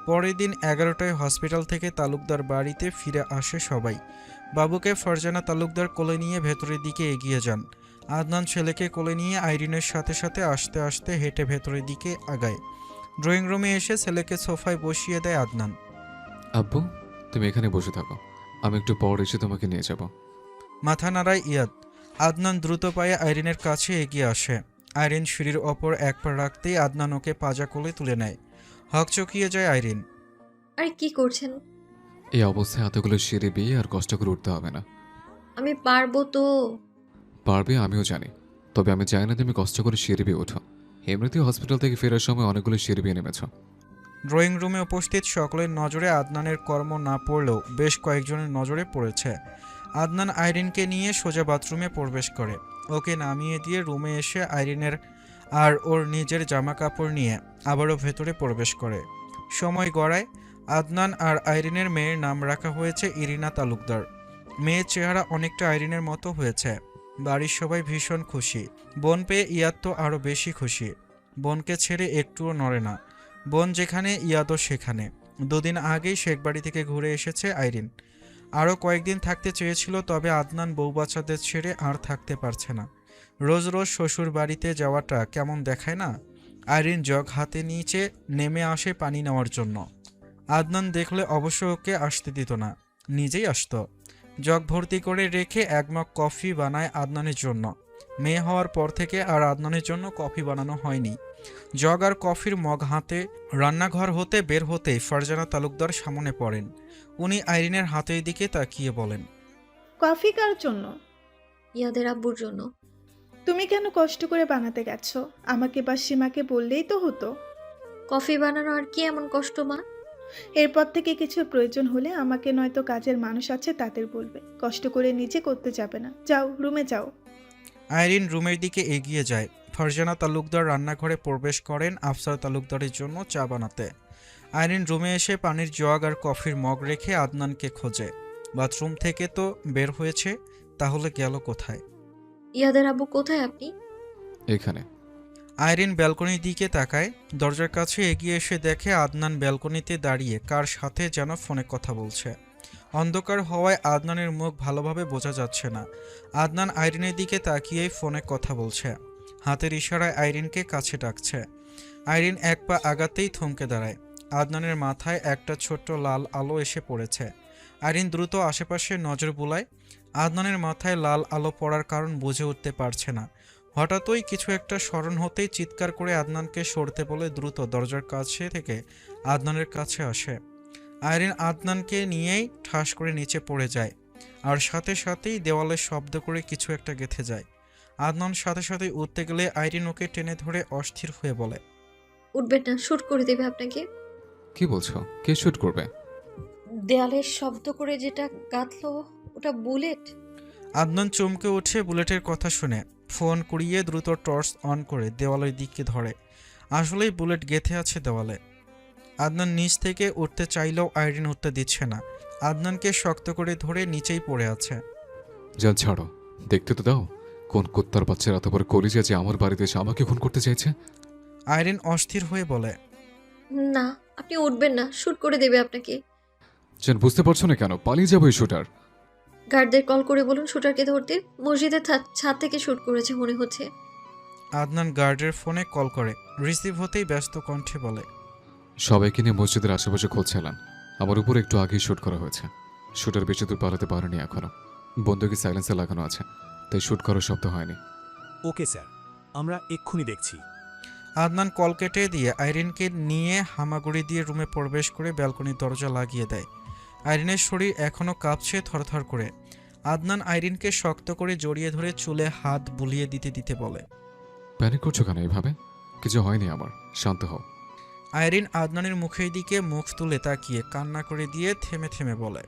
পরের দিন 11টায় হসপিটাল থেকে তালুকদার বাড়িতে ফিরে আসে সবাই। বাবুকে ফারজানা তালুকদার কোলে নিয়ে ভেতরের দিকে এগিয়ে যান। আদনান ছেলেকে কোলে নিয়ে আইরিনের সাথে সাথে আস্তে আস্তে হেঁটে ভেতরের দিকে আগায়। ড্রয়িং রুমে এসে ছেলেকে সোফায় বসিয়ে দেয় আদনান। আব্বু, তুমি এখানে বসে থাকো, আমি একটু পর এসে তোমাকে নিয়ে যাব। মাথা নাড়ায় ইয়াদ। আদনান দ্রুত পায়ে আইরিনের কাছে এগিয়ে আসে। আইরিন সিঁড়ির ওপর এক পা রাখতেই আদনান ওকে পাজা কোলে তুলে নেয়। হকচকিয়ে যায় আইরিন। আরে কি করছেন? এই অবস্থায় এতগুলো সিঁড়ি বেয়ে আর কষ্ট করে উঠতে হবে না। আমি পারবো তো। পারবে, আমিও জানি, তবে আমি চাই না তুমি কষ্ট করে সিঁড়ি বেয়ে ওঠো। এমনিতেও হসপিটাল থেকে ফেরার সময় অনেকগুলো সিঁড়ি বেয়ে নেমেছ। ড্রয়িং রুমে উপস্থিত সকলের নজরে আদনানের কর্ম না পড়লেও বেশ কয়েকজনের নজরে পড়েছে। আদনান আইরিনকে নিয়ে সোজা বাথরুমে প্রবেশ করে। ওকে নামিয়ে দিয়ে রুমে এসে আইরিনের আর ওর নিজের জামা কাপড় নিয়ে আবারও ভেতরে প্রবেশ করে। সময় গড়ায়। আদনান আর আইরিনের মেয়ের নাম রাখা হয়েছে ইরিনা তালুকদার। মেয়ের চেহারা অনেকটা আইরিনের মতো হয়েছে। বাড়ির সবাই ভীষণ খুশি। বোন পেয়ে ইয়াদ তো আরও বেশি খুশি। বোনকে ছেড়ে একটুও নড়ে না। বোন যেখানে ইয়াদও সেখানে। দুদিন আগেই শেখবাড়ি থেকে ঘুরে এসেছে আইরিন। আরও কয়েকদিন থাকতে চেয়েছিল, তবে আদনান বউ বাচ্চাদের ছেড়ে আর থাকতে পারছে না। রোজ রোজ শ্বশুর বাড়িতে যাওয়াটা কেমন দেখায় না। আইরিন জগ হাতে নিচে নেমে আসে পানি নেওয়ার জন্য। আদনান দেখলে অবশ্য ওকে আসতে দিত না, নিজেই আসতো। জগ ভর্তি করে রেখে এক মগ কফি বানায় আদনানের জন্য। মেয়ে হওয়ার পর থেকে আর আদনানের জন্য কফি বানানো হয়নি। জগ আর কফির মগ হাতে রান্নাঘর হতে বের হতেই ফারজানা তালুকদার সামনে পড়েন। উনি আইরিনের হাতের দিকে তাকিয়ে বলেন, কফি কার জন্য? ইয়াদের আব্বুর জন্য। তুমি কেন কষ্ট করে বানাতে গেছো? আমাকে বা সীমাকে বললেই তো হতো। কফি বানানো আর কি এমন কষ্ট মা? এরপর থেকে কিছু প্রয়োজন হলে আমাকে নয়তো কাজের মানুষ আছে তাদের বলবে, কষ্ট করে নিজে করতে যাবে না। যাও রুমে যাও। আইরিন রুমের দিকে এগিয়ে যায়। ফারজানা তালুকদার রান্নাঘরে প্রবেশ করেন আফসার তালুকদারের জন্য চা বানাতে। আইরিন রুমে এসে পানির জগ আর কফির মগ রেখে আদনানকে খোঁজে। বাথরুম থেকে তো বের হয়েছে, তাহলে গেল কোথায়? ইয়াদের আব্বু কোথায় আপনি? এখানে। আইরিন ব্যালকনির দিকে তাকায়। দরজার কাছে এগিয়ে এসে দেখে আদনান ব্যালকনিতে দাঁড়িয়ে কার সাথে যেন ফোনে কথা বলছে। অন্ধকার হওয়ায় আদনানের মুখ ভালোভাবে বোঝা যাচ্ছে না। আদনান আইরিনের দিকে তাকিয়েই ফোনে কথা বলছে। হাতের ইশারায় আইরিনকে কাছে ডাকছে। আইরিন এক পা আগাতেই থমকে দাঁড়ায়। আদনানের মাথায় একটা ছোট্ট লাল আলো এসে পড়েছে। আইরিন দ্রুত আশেপাশে নজর বুলায়। আদনানের মাথায় লাল আলো পড়ার কারণ বুঝে উঠতে পারছে না। হঠাৎই কিছু একটা স্মরণ হতেই চিৎকার করে আদনানকে সরতে বলে দ্রুত দরজার কাছে থেকে আদনানের কাছে আসে। আইরিন আদনানকে নিয়েই ঠাস করে নিচে পড়ে যায়, আর সাথে সাথেই দেওয়ালে শব্দ করে কিছু একটা গেঁথে যায়। আদনান সাথে সাথে উঠতে গেলে আইরিন ওকে টেনে ধরে অস্থির হয়ে বলে, উঠবেন না, শুট করে দেবে আপনাকে। কি বলছো? কে শুট করবে? দেয়ালের শব্দ করে যেটা গাঁথলো ওটা বুলেট। আদনান চমকে উঠে বুলেটের কথা শুনে ফোন কুড়িয়ে দ্রুত টর্চ অন করে দেওয়ালের দিকে ধরে। আসলেই বুলেট গেঁথে আছে দেওয়ালে। আদনান নিচ থেকে উঠতে চাইলেও আইরিন উঠতে দিচ্ছে না। আদনানকে শক্ত করে ধরে নিচেই পড়ে আছে। যা ছাড়ো, দেখতে তো দাও কোন কুত্তার বাচ্চারা এত বড় কলিজা যে আমার বাড়িতে এসে আমাকে খুন করতে চাইছে। আইরিন অস্থির হয়ে বলে, না, আপনি উঠবেন না, শুট করে দেবে আপনাকে। যেন বুঝতে পারছো না কেন? পালিয়ে যাবো এই শুটার। গার্ডদের কল করে বলুন শুটারকে ধরতে। মসজিদের ছাদ থেকে শুট করেছে মনে হচ্ছে। আদনান গার্ডের ফোনে কল করে। রিসিভ হতেই ব্যস্ত কণ্ঠে বলে, সবাইকে নিয়ে মসজিদের আশেপাশে খুঁজছিলাম। আমার উপর একটু আগেই শুট করা হয়েছে। শুটার বেশি দূর পালাতে পারেনি এখনো। বন্দুকি সাইলেন্সে লাগানো আছে, তাই শুট করার শব্দ হয়নি। ওকে স্যার, আমরা এক্ষুনি দেখছি। আদনান কল কেটে দিয়ে আইরিনকে নিয়ে হামাগুড়ি দিয়ে রুমে প্রবেশ করে ব্যালকনির দরজা লাগিয়ে দেয়। আইরিনের শরীর এখনও কাঁপছে থরথর করে। আদনান আইরিনকে শক্ত করে জড়িয়ে ধরে চুলে হাত বুলিয়ে দিতে দিতে বলে, প্যানিক করছো কেন এইভাবে? কিছু হয়নি আমার, শান্ত হও। আইরিন আদনানের মুখের দিকে মুখ তুলে তাকিয়ে কান্না করে দিয়ে থেমে থেমে বলে,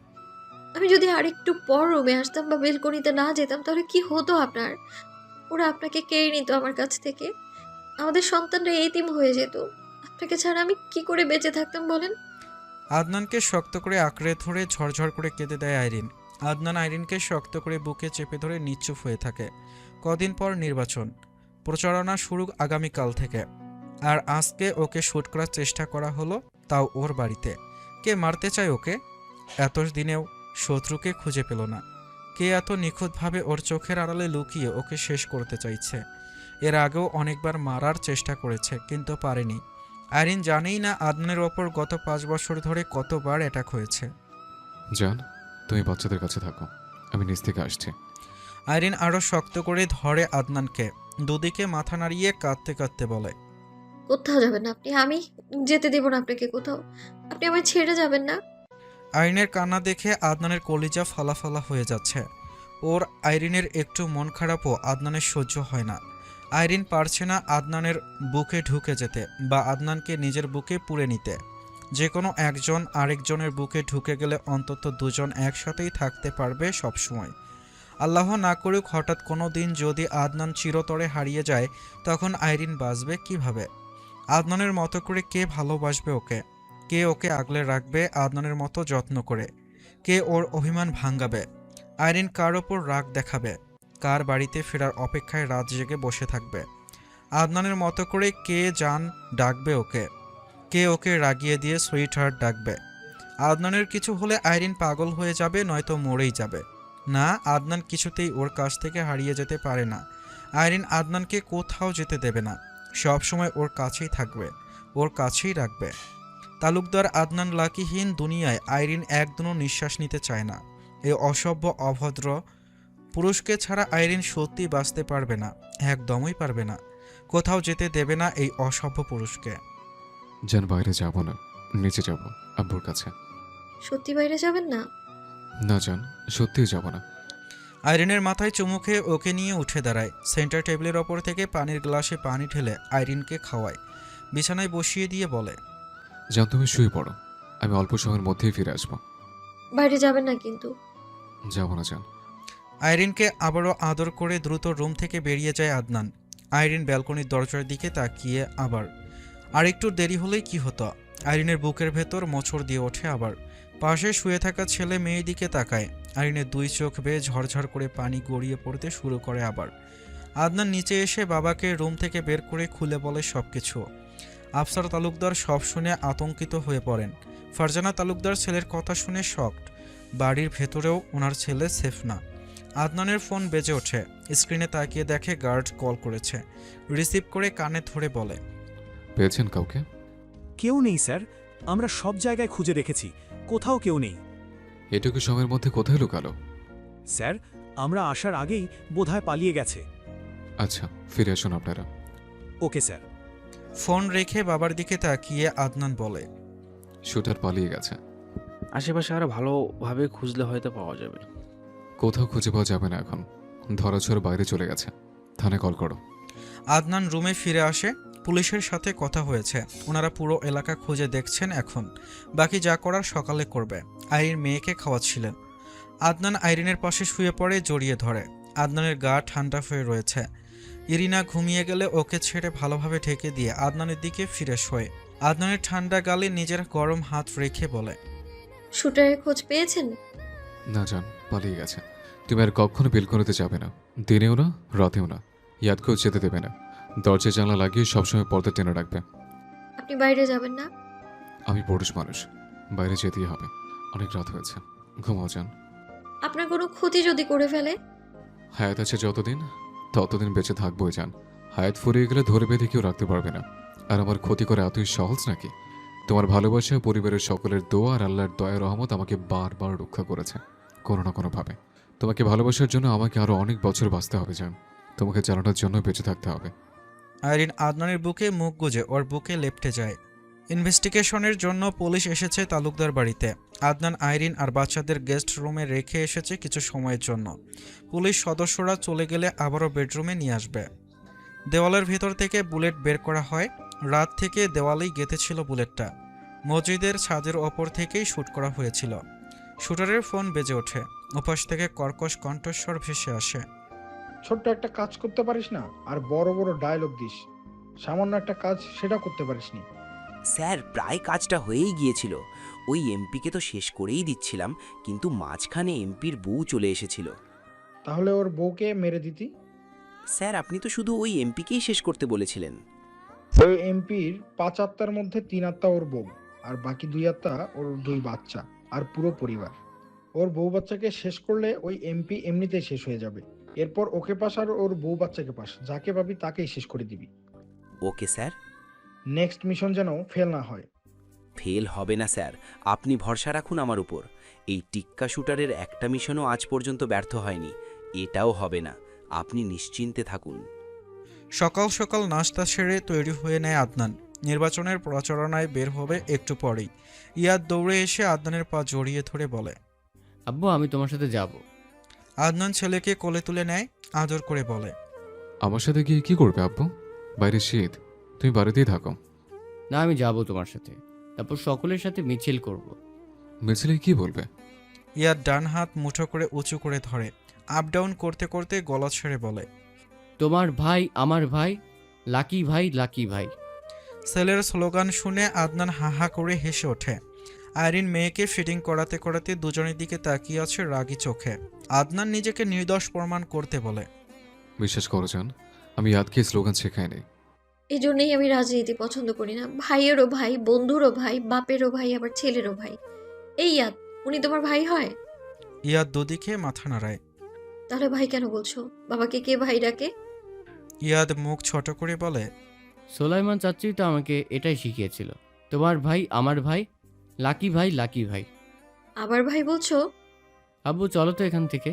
আমি যদি আরেকটু পর রুমে আসতাম বা বেলকনিতে না যেতাম তাহলে কি হতো আপনার? ওরা আপনাকে কেড়ে নিত আমার কাছ থেকে। আমাদের সন্তানরা এতিম হয়ে যেত। আপনাকে ছাড়া আমি কি করে বেঁচে থাকতাম বলেন? আদনানকে শক্ত করে আঁকড়ে ধরে ঝরঝর করে কেঁদে দেয় আইরিন। আদনান আইরিনকে শক্ত করে বুকে চেপে ধরে নিশ্চুপ হয়ে থাকে। কদিন পর নির্বাচন। প্রচারণা শুরু আগামীকাল থেকে। আর আজকে ওকে শ্যুট করার চেষ্টা করা হলো, তাও ওর বাড়িতে। কে মারতে চায় ওকে? এত দিনেও শত্রুকে খুঁজে পেল না। কে এত নিখুঁতভাবে ওর চোখের আড়ালে লুকিয়ে ওকে শেষ করতে চাইছে? এর আগেও অনেকবার মারার চেষ্টা করেছে, কিন্তু পারেনি। আইরিন জানেই না আদনানের ওপর গত 5 বছর ধরে কতবার অ্যাটাক হয়েছে। জান, তুমি বাচ্চাদের কাছে থাকো, আমি নিচ থেকে আসছি। আইরিন আরও শক্ত করে ধরে আদনানকে, দুদিকে মাথা নাড়িয়ে কাঁদতে কাঁদতে বলে, কোথাও যাবেন না আপনি, আমি যেতে দেব না আপনাকে কোথাও। আপনি আমায় ছেড়ে যাবেন না। আইরিনের কান্না দেখে আদনানের কলিজা ফালাফালা হয়ে যাচ্ছে। ওর আইরিনের একটু মন খারাপও আদনানের সহ্য হয় না। আইরিন পারছে না আদনানের বুকে ঢুকে যেতে বা আদনানকে নিজের বুকে পুড়ে নিতে। যে কোনো একজন আরেকজনের বুকে ঢুকে গেলে অন্তত দুজন একসাথেই থাকতে পারবে সবসময়। আল্লাহ না করুক হঠাৎ কোনো দিন যদি আদনান চিরতরে হারিয়ে যায়, তখন আইরিন বাঁচবে কিভাবে? আদনানের মতো করে কে ভালোবাসবে ওকে? কে ওকে আগলে রাখবে আদনানের মতো যত্ন করে? কে ওর অভিমান ভাঙাবে? আইরিন কার ওপর রাগ দেখাবে? কার বাড়িতে ফেরার অপেক্ষায় রাত জেগে বসে থাকবে? আদনানের মতো করে কে জান ডাকবে ওকে? কে ওকে রাগিয়ে দিয়ে সুইট হার্ট ডাকবে? আদনানের কিছু হলে আইরিন পাগল হয়ে যাবে, নয়তো মরেই যাবে। না, আদনান কিছুতেই ওর কাছ থেকে হারিয়ে যেতে পারে না। আইরিন আদনানকে কোথাও যেতে দেবে না, সব সময় ওর কাছেই থাকবে, ওর কাছেই রাখবে। তালুকদার আদনান লাকিহীন দুনিয়ায় আইরিন একদিনও নিঃশ্বাস নিতে চায় না। এই অসভ্য অভদ্র পুরুষকে ছাড়া আইরিন সত্যি বাঁচতে পারবে না, একদমই পারবে না। কোথাও যেতে দেবে না এই অসভ্য পুরুষকে। জান, বাইরে যাব না, নিচে যাব আব্বুর কাছে। সত্যি বাইরে যাবেন না? না জান, সত্যিই যাব না। আইরিনের মাথায় চুমু খেয়ে ওকে নিয়ে উঠে দাঁড়ায়। সেন্টার টেবিলের ওপর থেকে পানির গ্লাসে পানি ঢেলে আইরিনকে খাওয়ায়, বিছানায় বসিয়ে দিয়ে বলে, জান, তুমি শুয়ে পড়ো, আমি অল্প সময়ের মধ্যেই ফিরে আসবো। বাইরে যাবেন না কিন্তু। যাব না জান। আইরিনকে আবারও আদর করে দ্রুত রুম থেকে বেরিয়ে যায় আদনান। আইরিন ব্যালকনির দরজার দিকে তাকিয়ে আবার। আর একটু দেরি হলেই কি হতো? আইরিনের বুকের ভেতর মোচড় দিয়ে ওঠে আবার। পাশে শুয়ে থাকা ছেলে মেয়ের দিকে তাকায়। আইরিনের 2 চোখ বেয়ে ঝরঝর করে পানি গড়িয়ে পড়তে শুরু করে আবার। আদনান নিচে এসে বাবাকে রুম থেকে বের করে খুলে বলে সব কিছু। আফসার তালুকদার সব শুনে আতঙ্কিত হয়ে পড়েন। ফারজানা তালুকদার ছেলের কথা শুনে শকড। বাড়ির ভেতরেও ওনার ছেলে সেফ না। আদনানের ফোন বেজে ওঠে। স্ক্রিনে তাকিয়ে দেখে গার্ড কল করেছে। রিসিভ করে কানে ধরে বলে, পেয়েছেন কাউকে? কেউ নেই স্যার, আমরা সব জায়গায় খুঁজে রেখেছি, কোথাও কেউ নেই। এটুকু সময়ের মধ্যে কোথায় লুকালো? স্যার, আমরা আসার আগেই বোধহয় পালিয়ে গেছে। আচ্ছা, ফিরে আসুন আপনারা। Okay sir. ফোন রেখে বাবার দিকে তাকিয়ে আদনান বলে, শুটার পালিয়ে গেছে। আশেপাশে আরো ভালোভাবে খুঁজলে হয়তো পাওয়া যাবে। কোথাও খুঁজে পাওয়া যাবে না এখন, ধরাছোঁয়ার বাইরে চলে গেছে। থানায় কল করো। আদনান রুমে ফিরে আসে। পুলিশের সাথে কথা হয়েছে, ওনারা পুরো এলাকা খুঁজে দেখছেন এখন। বাকি যা করার সকালে করবে। আইরিন মেয়েকে খাওয়াচ্ছিলেন। আদনান আইরিনের পাশে শুয়ে পড়ে জড়িয়ে ধরে। আদনানের গা ঠান্ডা হয়ে রয়েছে। ইরিনা ঘুমিয়ে গেলে ওকে ছেড়ে ভালোভাবে ঢেকে দিয়ে আদনানের দিকে ফিরে শোয়। আদনানের ঠান্ডা গালে নিজের গরম হাত রেখে বলে, শুটারের খোঁজ পেয়েছেন? না জান, পালিয়ে গেছে। তুমি আর কখনো বেলকনিতে যাবে না, দিনেও না রাতেও না। ইয়াদকেও যেতে দেবে না। দরজা জানলা লাগিয়ে সবসময় পর্দা টেনে রাখবে। আপনি বাইরে যাবেন না? আমি পুরুষ মানুষ, বাইরে যেতেই হবে। অনেক রাত হয়েছে, ঘুমাও যান। আপনার কোনো ক্ষতি যদি করে ফেলে? হায়াত আছে যতদিন, ততদিন বেঁচে থাকবোই জান। হায়াত ফুরিয়ে গেলে ধরে বেঁধে কেউ রাখতে পারবে না। আর আমার ক্ষতি করে এতই সহজ নাকি? তোমার ভালোবাসা, পরিবারের সকলের দোয়া আর আল্লাহর দয়া রহমত আমাকে বারবার রক্ষা করেছে কোনো না কোনোভাবে। তোমাকে ভালোবাসার জন্য আমাকে আরও অনেক বছর বাঁচতে হবে জান। তোমাকে জানানোর জন্য বেঁচে থাকতে হবে। আইরিন আদনানের বুকে মুখ গুজে ওর বুকে লেপ্টে যায়। ইনভেস্টিগেশনের জন্য পুলিশ এসেছে তালুকদার বাড়িতে। আদনান আইরিন আর বাচ্চাদের গেস্ট রুমে রেখে এসেছে কিছু সময়ের জন্য। পুলিশ সদস্যরা চলে গেলে আবারও বেডরুমে নিয়ে আসবে। দেওয়ালের ভেতর থেকে বুলেট বের করা হয়। রাত থেকে দেওয়ালেই গেঁথেছিল বুলেটটা। মসজিদের ছাদের ওপর থেকেই শ্যুট করা হয়েছিল। শুটারের ফোন বেজে ওঠে। ওপাশ থেকে কর্কশ কণ্ঠস্বর ভেসে আসে, ছোট্ট একটা কাজ করতে পারিস না আর বড় বড় ডায়লগ দিস। সামান্য একটা কাজ সেটা করতে পারিসনি। স্যার, প্রায় কাজটা হয়েই গিয়েছিল। ওই এমপিকে তো শেষ করেই দিচ্ছিলাম, কিন্তু মাঝখানে এমপির বউ চলে এসেছিল। তাহলে ওর বউকে মেরে দিতি। স্যার আপনি তো শুধু ওই এমপিকেই শেষ করতে বলেছিলেন। ওই এমপির 5 আত্মার মধ্যে 3 আত্মা ওর বউ, আর বাকি 2 আত্মা ওর 2 বাচ্চা আর পুরো পরিবার। ওর বউ বাচ্চাকে শেষ করলে ওই এমপি এমনিতেই শেষ হয়ে যাবে। এরপর ওকে পাস আর ওর বউ বাচ্চাকে পাস, যাকে পাবি তাকেই শেষ করে দিবি। Okay sir. নেক্সট মিশন যেন ফেল না হয়। ফেল হবে না স্যার, আপনি ভরসা রাখুন আমার উপর। এই টিক্কা শুটারের একটা মিশনও আজ পর্যন্ত ব্যর্থ হয়নি, এটাও হবে না, আপনি নিশ্চিন্তে থাকুন। সকাল সকাল নাস্তা সেরে তৈরি হয়ে নেয় আদনান। নির্বাচনের প্রচারণায় বের হবে একটু পরেই। ইয়াদ দৌড়ে এসে আদনানের পা জড়িয়ে ধরে বলে, আব্বু আমি তোমার সাথে যাব। আদনান ছেলেকে কোলে তুলে নেয়, আদর করে বলে, আমার সাথে গিয়ে কি করবে আব্বু? বাইরে শীত, তুমি বাড়িতেই থাকো। না আমি যাব তোমার সাথে, তারপর সকলের সাথে মিছিল করব। মিছিলে কি বলবে? ইয়াদ ডান হাত মুঠো করে উঁচু করে ধরে আপ ডাউন করতে করতে গলা ছেড়ে বলে, তোমার ভাই আমার ভাই, লাকি ভাই লাকি ভাই। ছেলের স্লোগান শুনে আদনান হাহা করে হেসে ওঠে। আইরিন মেয়েকে ফিটিং করাতে করাতে দুজনের দিকে তাকিয়ে আছে রাগী চোখে। আদনান নিজেকে নির্দোষ প্রমাণ করতে বলে, বিশ্বাস করো জান, আমি ইয়াদকে স্লোগান শেখাইনি। এই জন্যই আমি রাজনীতি পছন্দ করি না। ভাইয়েরও ভাই, বন্ধুরও ভাই, বাপেরও ভাই, আবার ছেলেরও ভাই। এই ইয়াদ, উনি তোমার ভাই হয়? ইয়াদ দুদিকে মাথা নাড়ায়। তাহলে ভাই কেন বলছো? বাবাকে কে ভাই ডাকে? ইয়াদ মুখ ছোট করে বলে, সোলাইমান চাচ্চি তো আমাকে এটাই শিখিয়েছিল, তোমার ভাই আমার ভাই, লাকি ভাই লাকি ভাই। আবার ভাই বলছো? আব্বু চলো তো এখান থেকে।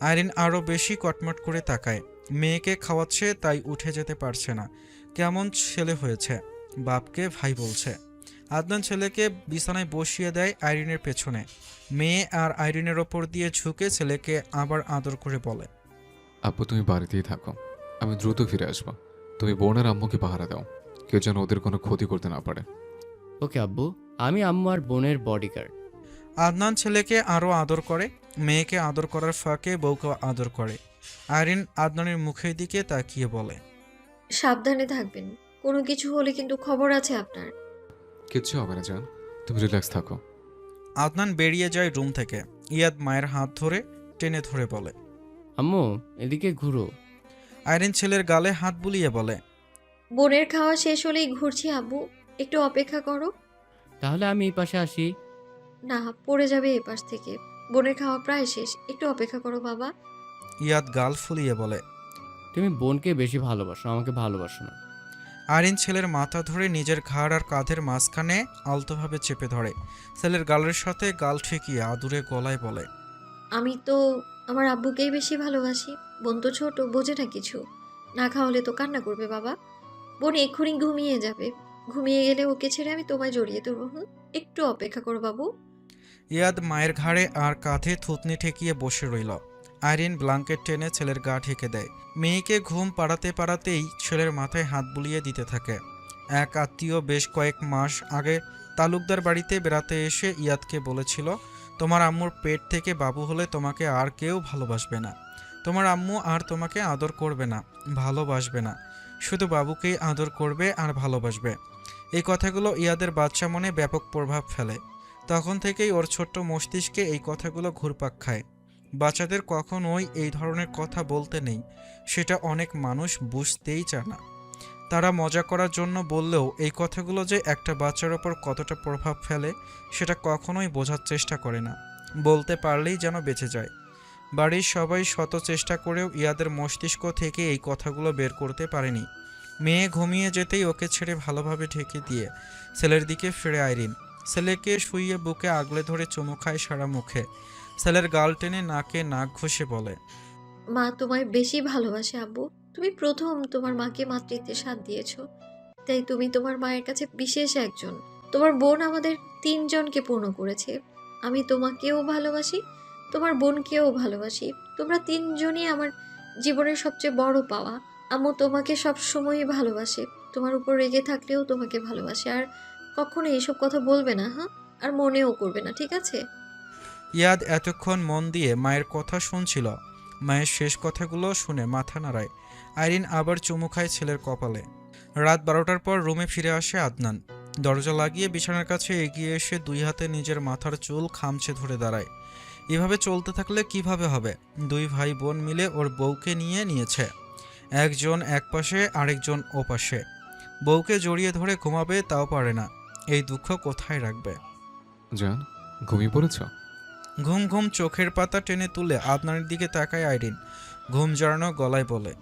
আইরিন আরও বেশি কটমট করে তাকায়। মেয়েকে খাওয়াচ্ছে তাই উঠে যেতে পারছে না। কেমন ছেলে হয়েছে, বাপকে ভাই বলছে। আদনান ছেলেকে বিছানায় বসিয়ে দেয় আইরিনের পেছনে। মেয়ে আর আইরিনের ওপর দিয়ে ঝুঁকে ছেলেকে আবার আদর করে বলে, আব্বু তুমি বাড়িতেই থাকো, আমি দ্রুত ফিরে আসবো। তুমি বোন আর আম্মুকে পাহারা দাও, কেউ যেন ওদের কোনো ক্ষতি করতে না পারে। ওকে আব্বু, আমি আম্মু আর বোনের বডিগার্ড। আদনান ছেলেকে আরও আদর করে। মেয়েকে আদর করার ফাঁকে বউকে আদর করে। আইরিন আদনানের মুখের দিকে তাকিয়ে বলে, সাবধানে থাকবেন, কোনো কিছু হলে কিন্তু খবর আছে আপনার। কিচ্ছু হবে না জান, তুমি রিল্যাক্স থাকো। আদনান বেরিয়ে যায় রুম থেকে। ইয়াদ মায়ের হাত ধরে টেনে ধরে বলে, আম্মু এদিকে ঘুরো। আইরিন ছেলের গালে হাত বুলিয়ে বলে, বোনের খাওয়া শেষ হলেই ঘুরছি আব্বু, একটু অপেক্ষা করো। তাহলে আমি এই পাশে আসি। না, পড়ে যাবে এ পাশ থেকে। বোনের খাওয়া প্রায় শেষ, একটু অপেক্ষা করো বাবা। ইয়াদ গাল ফুলিয়ে বলে। তুমি বোনকে বেশি ভালোবাসো, আমাকে ভালোবাসো না। আইরিন ছেলের মাথা ধরে নিজের ঘাড় আর কাঁধের মাঝখানে আলতোভাবে চেপে ধরে। ছেলের গালের সাথে গাল ঠেকিয়ে আদুরে গলায় বলে, আমি তো আমার আব্বুকেই বেশি ভালোবাসি। বোন তো ছোট, বোঝে না কিছু। না খাওয়ালে তো কান্না করবে বাবা। বোন এক্ষুনি ঘুমিয়ে যাবে। ঘুমিয়ে গেলে ওকে ছেড়ে আমি তোমায় জড়িয়ে ধরবো। একটু অপেক্ষা করো বাবু। ইয়াদ মায়ের ঘাড়ে আর কাঁধে থুতনি ঠেকিয়ে বসে রইল। আইরিন ব্ল্যাঙ্কেট টেনে ছেলের গা ঢেকে দেয়। মেয়েকে ঘুম পাড়াতে পাড়াতেই ছেলের মাথায় হাত বুলিয়ে দিতে থাকে। এক আত্মীয় বেশ কয়েক মাস আগে তালুকদার বাড়িতে বেড়াতে এসে ইয়াদকে বলেছিল, তোমার আম্মুর পেট থেকে বাবু হলে তোমাকে আর কেউ ভালোবাসবে না। তোমার আম্মু আর তোমাকে আদর করবে না, ভালোবাসবে না, শুধু বাবুকেই আদর করবে আর ভালোবাসবে। এই কথাগুলো ইয়াদের বাচ্চা মনে ব্যাপক প্রভাব ফেলে। তখন থেকেই ওর ছোট্ট মস্তিষ্কে এই কথাগুলো ঘুরপাক খায়। বাচ্চাদের কখনোই এই ধরনের কথা বলতে নেই, সেটা অনেক মানুষ বুঝতেই চায় না। তারা মজা করার জন্য বললেও এই কথাগুলো যে একটা বাচ্চার ওপর কতটা প্রভাব ফেলে সেটা কখনোই বোঝার চেষ্টা করে না। বলতে পারলেই যেন বেঁচে যায়। বাড়ির সবাই শত চেষ্টা করেও ইয়াদের মস্তিষ্ক থেকে এই কথাগুলো বের করতে পারেনি। মেয়ে ঘুমিয়ে যেতেই ওকে ছেড়ে ভালোভাবে ঢেকে দিয়ে ছেলের দিকে ফিরে আইরিন। ছেলেকে শুইয়ে বুকে আগলে ধরে চুমু খায় সারা মুখে। ছেলের গাল টেনে নাকে নাক ঘষে বলে, মা তোমায় বেশি ভালোবাসে আব্বু। তুমি প্রথম তোমার মাকে মাতৃত্বের স্বাদ দিয়েছো, তাই তুমি তোমার মায়ের কাছে বিশেষ একজন। তোমার বোন আমাদের 3 জনকে পূর্ণ করেছে। আমি তোমাকেও ভালোবাসি, তোমার বোনকেও ভালোবাসি। তোমরা 3 জনই আমার জীবনের সবচেয়ে বড় পাওয়া। আম্মু তোমাকে সব সময়ই ভালোবাসে, তোমার উপর রেগে থাকলেও তোমাকে ভালোবাসে। আর কখনো এইসব কথা বলবে না, হ্যাঁ? আর মনেও করবে না, ঠিক আছে? ইয়াদ এতক্ষণ মন দিয়ে মায়ের কথা শুনছিল। মায়ের শেষ কথাগুলো শুনে মাথা নাড়ায়। আইরিন আবার চুমু খায় ছেলের কপালে। রাত 12টার পর রুমে ফিরে আসে আদনান। দরজা লাগিয়ে বিছানার কাছে এগিয়ে এসে 2 হাতে নিজের মাথার চুল খামচে ধরে দাঁড়ায়। এভাবে চলতে থাকলে কিভাবে হবে? 2 ভাই বোন মিলে ওর বউকে নিয়েছে। একজন একপাশে আরেকজন ওপাশে। বউকে জড়িয়ে ধরে ঘুমাবে তাও পারে না। এই দুঃখ কোথায় রাখবে? জান, ঘুমিয়ে পড়েছ? ঘুম ঘুম চোখের পাতা টেনে তুলে আদনানের দিকে তাকায় আইরিন। ঘুম জড়ানো গলায় বলে,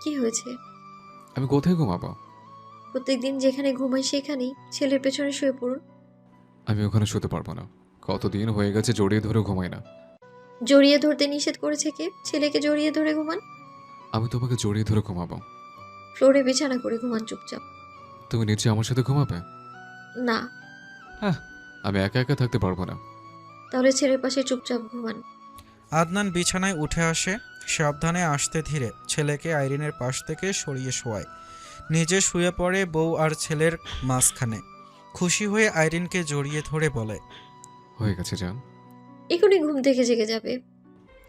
কি হয়েছে? আমি কোথায় ঘুমাবো? প্রত্যেকদিন যেখানে ঘুমাই সেখানেই, ছেলের পেছনে শুয়ে পড়ুন। আমি ওখানে শুতে পারবো না। কতদিন হয়ে গেছে জড়িয়ে ধরে ঘুমাই না। জড়িয়ে ধরতে নিষেধ করেছে কে? ছেলেকে জড়িয়ে ধরে ঘুমান। আমি তোমাকে জড়িয়ে ধরে ঘুমাবো। ফ্লোরে বিছানা করে ঘুমান চুপচাপ। তুমি নিচে আমার সাথে ঘুমাবে? না, আমি একা একা থাকতে পারবো না। তাহলে ছেলের পাশে চুপচাপ ঘুমান। আদনান বিছানায় উঠে আসে। সাবধানে আসতে ধীরে ছেলেকে আইরিনের পাশ থেকে সরিয়ে শোয়ায়। নিজে শুয়ে পড়ে বউ আর ছেলের মাঝখানে। খুশি হয়ে আইরিনকে জড়িয়ে ধরে বলে, হয়ে গেছে জান। এখনই ঘুম থেকে জেগে যাবে।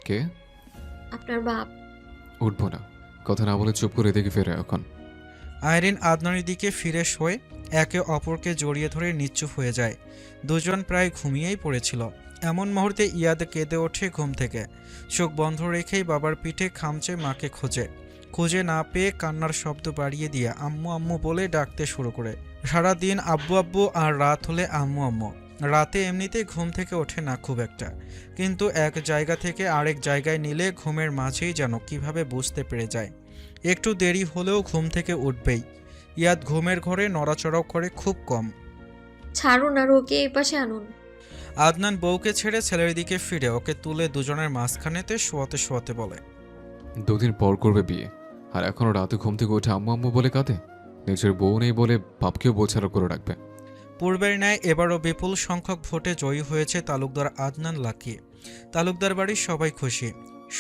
কে? আপনার বাপ। উঠবো না। কথা না বলে চুপ করে এদিকে ফেরে এখন। আইরিন আদনানের দিকে ফিরে শোয়। একে অপরকে জড়িয়ে ধরে নিশ্চুপ হয়ে যায়। দুজন প্রায় ঘুমিয়েই পড়েছিল। এমন মুহূর্তে ইয়াদ কেঁদে ওঠে ঘুম থেকে। চোখ বন্ধ রেখেই বাবার পিঠে খামচে মাকে খোঁজে। খুঁজে না পেয়ে কান্নার শব্দ বাড়িয়ে দিয়ে আম্মু আম্মু বলে ডাকতে শুরু করে। সারাদিন আব্বু আব্বু আর রাত হলে আম্মু আম্মু। রাতে এমনিতে ঘুম থেকে ওঠে না খুব একটা, কিন্তু এক জায়গা থেকে আরেক জায়গায় নিলে ঘুমের মাঝেই যেন কিভাবে বুঝতে পেরে যায় একটু দেরি হলেও ঘুম থেকে উঠবেই। ইয়াদ ঘুমের ঘরে নড়াচড়াও করে খুব কম। ছাড়ুন আর ওকে এই পাশে আনুন। আদনান বউকে ছেড়ে ছেলের দিকে ফিরে ওকে তুলে দুজনের মাঝখানেতে শোয়াতে শোয়াতে বলে, 2 দিন পর করবে বিয়ে, আর এখনো রাতে ঘুম থেকে উঠে আম্মু আম্মু বলে কাঁদে। নিজের বউ নেই বলে বাপকেও বোঝারও করে রাখবে। পূর্বের ন্যায় এবারও বিপুল সংখ্যক ভোটে জয়ী হয়েছে তালুকদার আদনান লাকি। তালুকদার বাড়ির সবাই খুশি।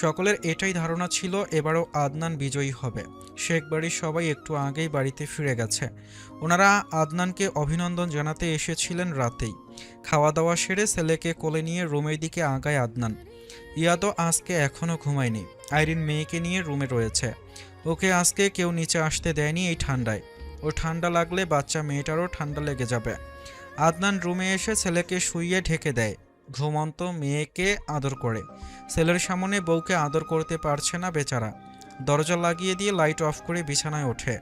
সকলের এটাই ধারণা ছিল এবারও আদনান বিজয়ী হবে। শেখ বাড়ির সবাই একটু আগেই বাড়িতে ফিরে গেছে। ওনারা আদনানকে অভিনন্দন জানাতে এসেছিলেন রাতেই। খাওয়া দাওয়া সেরে ছেলেকে কোলে নিয়ে রুমের দিকে আগায় আদনান। ইয়াদও আজকে এখনও ঘুমায়নি। আইরিন মেয়েকে নিয়ে রুমে রয়েছে। ওকে আজকে কেউ নিচে আসতে দেয়নি এই ঠান্ডায়। ও ঠান্ডা লাগলে বাচ্চা মেয়েটারও ঠান্ডা লেগে যাবে। আদনান রুমে এসে ছেলেকে শুইয়ে ঢেকে দেয়। ঘুমন্ত মেয়েকে আদর করে। ছেলের সামনে বউকে আদর করতে পারছে না বেচারা। দরজা লাগিয়ে দিয়ে লাইট অফ করে বিছানায় ওঠে।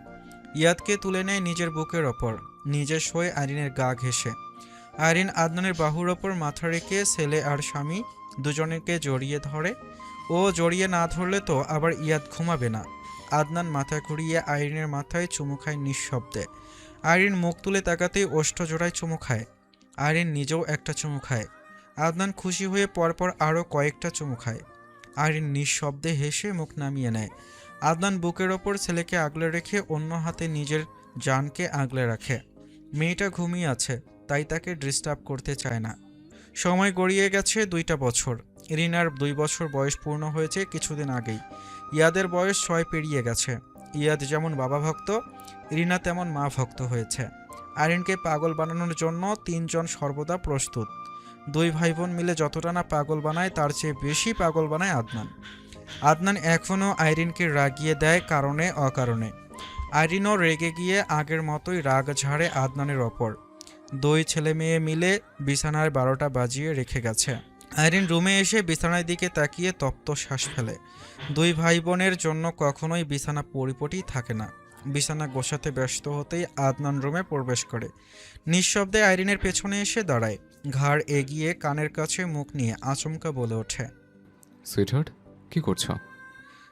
ইয়াদকে তুলে নেয় নিজের বুকের ওপর। নিজে শোয় আইরিনের গা ঘেঁষে। আইরিন আদনানের বাহুর ওপর মাথা রেখে ছেলে আর স্বামী দুজনকে জড়িয়ে ধরে। ও জড়িয়ে না ধরলে তো আবার ইয়াদ ঘুমাবে না। আদনান মাথা ঘুরিয়ে আইরিনের মাথায় চুমু খায় নিঃশব্দে। আইরিন মুখ তুলে তাকাতেই ওষ্ঠ জোড়ায় চুমু খায়। আইরিন নিজেও একটা চুমু খায়। আদনান খুশি হয়ে পরপর আরও কয়েকটা চুমু খায়। আইরিন নিঃশব্দে হেসে মুখ নামিয়ে নেয়। আদনান বুকের ওপর ছেলেকে আগলে রেখে অন্য হাতে নিজের জানকে আগলে রাখে। মেয়েটা ঘুমিয়ে আছে, তাই তাকে ডিস্টার্ব করতে চায় না। সময় গড়িয়ে গেছে 2টা বছর। রিনার 2 বছর বয়স পূর্ণ হয়েছে কিছুদিন আগেই। ইয়াদের বয়স 6 পেরিয়ে গেছে। ইয়াদ যেমন বাবা ভক্ত, রিনা তেমন মা ভক্ত হয়েছে। আইরিনকে পাগল বানানোর জন্য 3 জন সর্বদা প্রস্তুত। 2 ভাই বোন মিলে যতটা না পাগল বানায় তার চেয়ে বেশি পাগল বানায় আদনান। আদনান এখনও আইরিনকে রাগিয়ে দেয় কারণে অকারণে। আইরিনও রেগে গিয়ে আগের মতোই রাগ ঝাড়ে আদনানের ওপর। 2 ছেলে মেয়ে মিলে বিছানায় 12টা বাজিয়ে রেখে গেছে। আইরিন রুমে এসে বিছানার দিকে তাকিয়ে তপ্ত শ্বাস ফেলে। 2 ভাই বোনের জন্য কখনোই বিছানা পরিপটি থাকে না। বিছানা গোছাতে ব্যস্ত হতেই আদনান রুমে প্রবেশ করে। নিঃশব্দে আইরিনের পেছনে এসে দাঁড়ায়। ঘাড় এগিয়ে কানের কাছে মুখ নিয়ে আচমকা বলে ওঠে, সুইটহার্ট, কি করছো?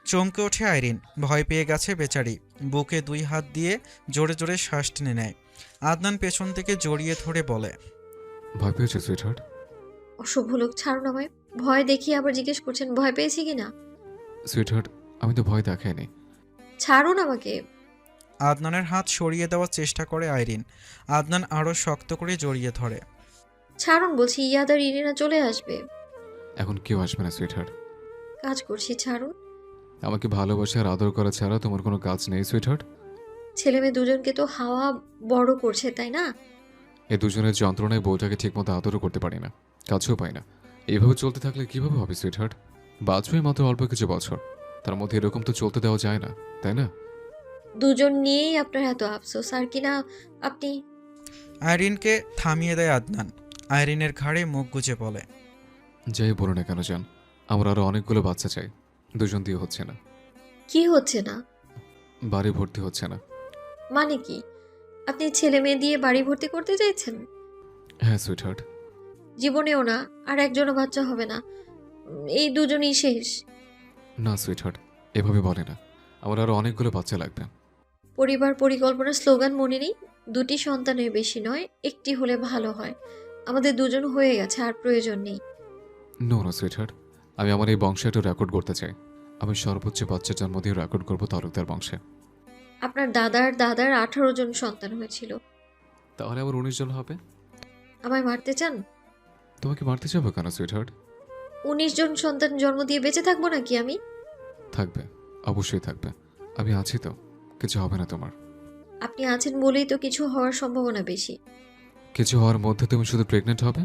চমকে ওঠে আইরিন। ভয় পেয়ে গেছে বেচারি। বুকে 2 হাত দিয়ে জোরে জোরে শ্বাস টেনে নেয়। আদনান পেছন থেকে জড়িয়ে ধরে বলে, ভয় পেয়েছো সুইটহার্ট? অসভ্য লোক, ছাড়ুন আমায়। ভয় দেখিয়ে আবার জিজ্ঞেস করছেন ভয় পেয়েছি কিনা। সুইটহার্ট, আমি তো ভয় দেখাইনি। ছাড়ুন আমাকে। আদনানের হাত সরিয়ে দেওয়ার চেষ্টা করে আইরিন। আদনান আরও শক্ত করে জড়িয়ে ধরে। ছাড়ুন বলছি, ইয়াদ আর ইরিনা চলে আসবে। এখন কেউ আসবে না সুইটহার্ট। কাজ করছি, ছাড়ুন। আমাকে ভালোবাসা আর আদর করা ছাড়া তোমার কোনো কাজ নেই সুইটহার্ট। ছেলে মেয়ে দুজনকে তো হাওয়া বড় করছে, তাই না? এই দুজনের যন্ত্রণায় বউটাকে ঠিকমতো আদরও করতে পারি না, কাছেও পাই না। এইভাবে চলতে থাকলে কিভাবে হবে সুইটহার্ট? বাঁচবে মাত্র অল্প কিছু বছর, তার মধ্যে এরকম তো চলতে দেওয়া যায় না, তাই না? দুজন নিয়েই আপনার এত আফসোস, আর কিনা আপনি। আইরিনকে থামিয়ে দেয় আদনান। আইরিনের ঘাড়ে মুখ গুজে বলে, যাই বলো না কেন জান, আমার আরো অনেকগুলো বাচ্চা চাই। দুজন দিয়ে হচ্ছে না। কি হচ্ছে না? বাড়ি ভর্তি হচ্ছে না। মানে কি? আপনি ছেলে মেয়ে দিয়ে বাড়ি ভর্তি করতে চাইছেন? হ্যাঁ সুইটহার্ট। জীবনেও না, আর একজনও বাচ্চা হবে না। এই দুজনই শেষ। না সুইটহার্ট, এভাবে বলে না। আমার আরও অনেকগুলো বাচ্চা লাগবে। পরিবার পরিকল্পনার স্লোগান মনে নেই? 2টি সন্তানের বেশি নয়, একটি হলে ভালো হয়। আমাদের দুজন হয়ে গেছে, আর প্রয়োজন নেই। নো নো সুইটহার্ট, আমি আমার এই বংশে একটু রেকর্ড করতে চাই। আমি সর্বোচ্চ বাচ্চা জন্ম দিয়ে রেকর্ড করবো তালুকদার বংশে। আপনার দাদার দাদার 18 জন সন্তান হয়েছিল। তাহলে আমার 19 জন হবে। আমায় মারতে চান? তোমাকে মারতে যাবো কেন সুইটহার্ট? 19 জন সন্তান জন্ম দিয়ে বেঁচে থাকবো নাকি আমি? থাকবে, অবশ্যই থাকবে। আমি আছি তো, কিছু হবে না তোমার। আপনি আছেন বলেই তো কিছু হওয়ার সম্ভাবনা বেশি। কিছু হওয়ার মধ্যে তুমি শুধু প্রেগনেন্ট হবে,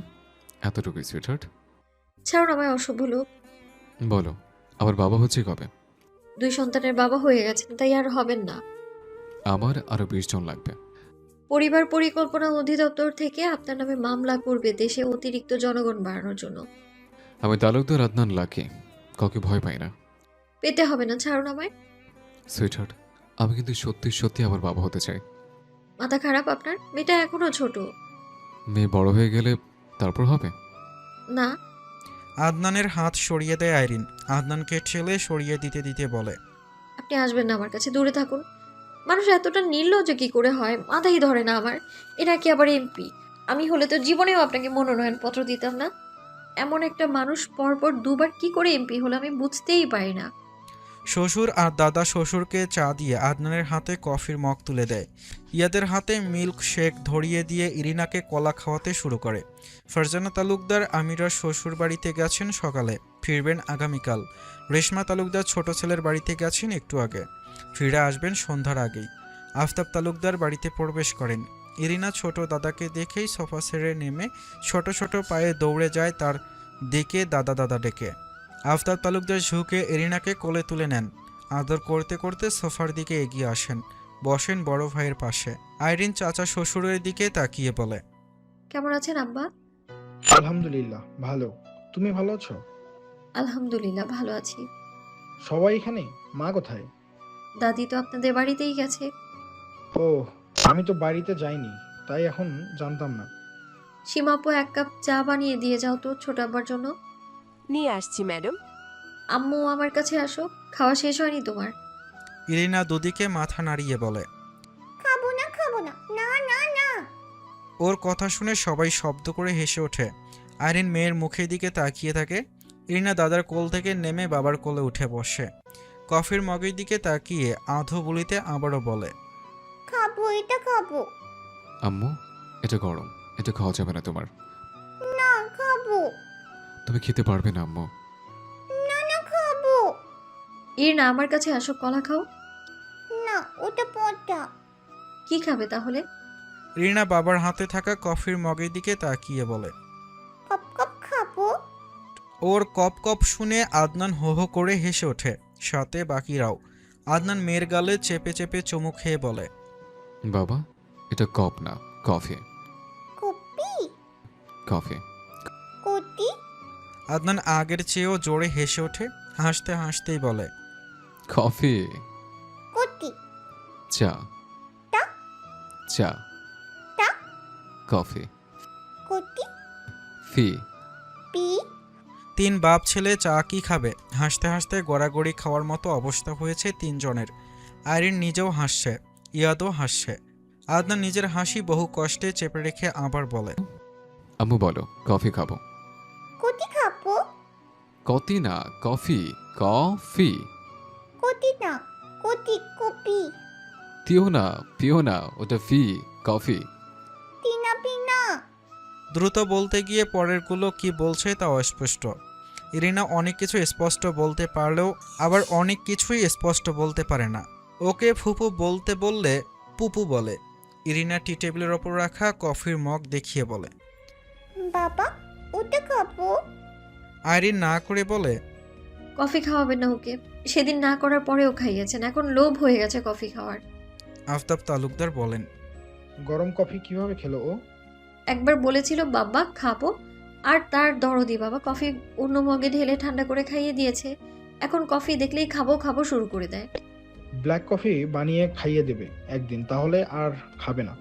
এতটুকুই সুইটহার্ট। ছাড়ুন আমায়, অসভ্য লোক। বলো, আবার বাবা হচ্ছে কবে? 2 সন্তানের বাবা হয়ে গেছেন, তাই আর হবেন না। আমার আরো 20 জন লাগবে। পরিবার পরিকল্পনা অধিদপ্তর থেকে আপনার নামে মামলা করবে দেশে অতিরিক্ত জনগণ বাড়ানোর জন্য। আমি তালুকদার আদনান লাকি, কাউকে ভয় পাই না। পেতে হবে না, ছাড়ুন আমায়। সুইটহার্ট, আমি কিন্তু সত্যি সত্যি আবার বাবা হতে চাই। মাথা খারাপ আপনার? মেয়েটা এখনো ছোট। মেয়ে বড় হয়ে গেলে তারপর হবে। না। আদনানের হাত সরিয়ে দেয় আইরিন। আদনানকে ঠেলে সরিয়ে দিতে দিতে বলে, আপনি আসবেন না আমার কাছে, দূরে থাকুন। মানুষ এতটা নির্লজ্জ কি করে হয়, মাথাই ধরে না আমার। এরা কি আবার এমপি? আমি হলে তো জীবনেও আপনাকে মনোনয়নপত্র দিতাম না। এমন একটা মানুষ পরপর 2বার কি করে এমপি হলো আমি বুঝতেই পারি না। শ্বশুর আর দাদা শ্বশুরকে চা দিয়ে আদনানের হাতে কফির মগ তুলে দেয়। ইয়াদের হাতে মিল্ক শেক ধরিয়ে দিয়ে ইরিনাকে কলা খাওয়াতে শুরু করে। ফারজানা তালুকদার আমিরার শ্বশুর বাড়িতে গেছেন সকালে, ফিরবেন আগামীকাল। রেশমা তালুকদার ছোট ছেলের বাড়িতে গেছেন একটু আগে, ফিরে আসবেন সন্ধ্যার আগেই। আফতাব তালুকদার বাড়িতে প্রবেশ করেন। ইরিনা ছোট দাদাকে দেখেই সোফা ছেড়ে নেমে ছোট ছোট পায়ে দৌড়ে যায় তার দিকে, দাদা দাদা ডেকে। আফতাব তালুকদার ঝুঁকে এরিনাকে কোলে তুলে নেন। আদর করতে করতে সোফার দিকে এগিয়ে আসেন, বসেন বড় ভাইয়ের পাশে। আইরিন চাচা শ্বশুরের দিকে তাকিয়ে বলে, কেমন আছেন আব্বা? আলহামদুলিল্লাহ ভালো। তুমি ভালো আছো? আলহামদুলিল্লাহ ভালো আছি। সবাই এখানে? মা কোথায়? দাদি তো আপনাদের বাড়িতেই গেছে। ও, আমি তো বাড়িতে যাইনি, তাই এখন জানতাম না। সীমাপু 1 কাপ চা বানিয়ে দিয়ে যাও তো ছোট আব্বার জন্য। নিয়ে আসছি ম্যাডাম। আম্মু আমার কাছে আসো, খাওয়া শেষ হয়নি তোমার? ইরিনা দুদিকে মাথা নাড়িয়ে বলে, খাবো না খাবো না, না না না। ওর কথা শুনে সবাই শব্দ করে হেসে ওঠে। আইরিন মেয়ের মুখের দিকে তাকিয়ে থাকে। ইরিনা দাদার কোল থেকে নেমে বাবার কোলে উঠে বসে, কফির মগের দিকে তাকিয়ে আধো বলিতে আবারও বলে, খাবো, এটা খাবো। আম্মু, এটা গরম, এটা খাওয়া যাবে না তোমার। না খাবো। তুমি খেতে পারবে না আম্মু। না না খাবো। ইরিনা আমার কাছে আসো, কলা খাও। না, ওটা পটা। কি খাবে তাহলে? ইরিনা বাবার হাতে থাকা কফির মগের দিকে তাকিয়ে বলে। কপ কপ খাবো। ওর কপ কপ শুনে আদনান হো হো করে হেসে ওঠে, সাথে বাকিরাও। আদনান মেয়ের গালে চেপে চেপে চুমু খেয়ে বলে, বাবা, এটা কপ না, কফি। কপি। কফি। কতি। আদনান আগের চেয়েও জোরে হেসে ওঠে, হাসতে হাসতেই বলে, কফি। কতি। চা। টা। চা। টা। কফি। কতি। ফি। পি। 3 বাপ ছেলে চা কি খাবে? হাসতে হাসতে গড়াগড়ি খাওয়ার মতো অবস্থা হয়েছে 3 জনের। আইরিন নিজেও হাসছে, ইয়াদও হাসছে। আদনান নিজের হাসি বহু কষ্টে চেপে রেখে আবার বলে, আম্মু বলো, কফি খাবো। কতি খাবো। কতি না, কফি। কফি। কতি না, কতি কপি। পিও না, পিও না, ওটা ফি, কফি। পিনা পিনা। দ্রুত বলতে গিয়ে পরেরগুলো কি বলছে তা অস্পষ্ট। ইরিনা অনেক কিছু স্পষ্ট বলতে পারলেও আবার অনেক কিছুই স্পষ্ট বলতে পারে না। ওকে ফুপু বলতে বললে পুপু বলে। ইরিনা টি টেবিলের ওপর রাখা কফির মগ দেখিয়ে বলে, বাবা, ওটা খাবো। আইরিন না করে বলে, কফি খাওয়াবেন না ওকে? সেদিন না করার পরেও খাইয়েছেন, এখন লোভ হয়ে গেছে কফি খাওয়ার। আফতাব তালুকদার বলেন, গরম কফি কিভাবে খেলো ও? একবার বলেছিল বাবা খাবো, আর তার দরদি বাবা কফি অন্য মগে ঢেলে ঠান্ডা করে খাইয়ে দিয়েছে। এখন কফি দেখলেই খাবো খাবো শুরু করে দেয়। ব্ল্যাক কফি বানিয়ে খাইয়ে দেবে একদিন, তাহলে আর খাবে না।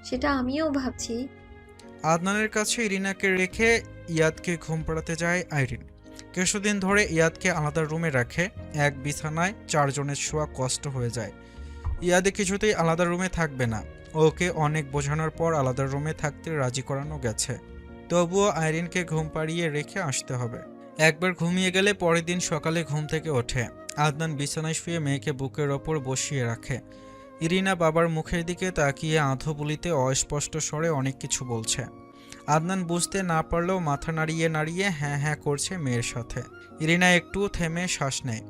সেটা আমিও ভাবছি। আদনানের কাছে ইরিনাকে রেখে ইয়াদকে ঘুম পাড়াতে যায় আইরিন। কিছুদিন ধরে ইয়াদকে আলাদা রুমে রাখে, এক বিছানায় 4 জনের শোয়া কষ্ট হয়ে যায়। ইয়াদে কিছুতেই আলাদা রুমে থাকবে না, ওকে অনেক বোঝানোর পর আলাদা রুমে থাকতে রাজি করানো গেছে। তবুও আইরিনকে ঘুম পাড়িয়ে রেখে আসতে হবে। একবার ঘুমিয়ে গেলে পরের দিন সকালে ঘুম থেকে ওঠে। আদনান বিছানায় শুয়ে মেয়েকে বুকের ওপর বসিয়ে রাখে। ইরিনা বাবার মুখের দিকে তাকিয়ে আধো বলিতে অস্পষ্ট স্বরে অনেক কিছু বলছে। আদনান বুঝতে না পারলেও মাথা নাড়িয়ে নাড়িয়ে হ্যাঁ হ্যাঁ করছে মেয়ের সাথে। ইরিনা একটু থেমে শ্বাস নেয়।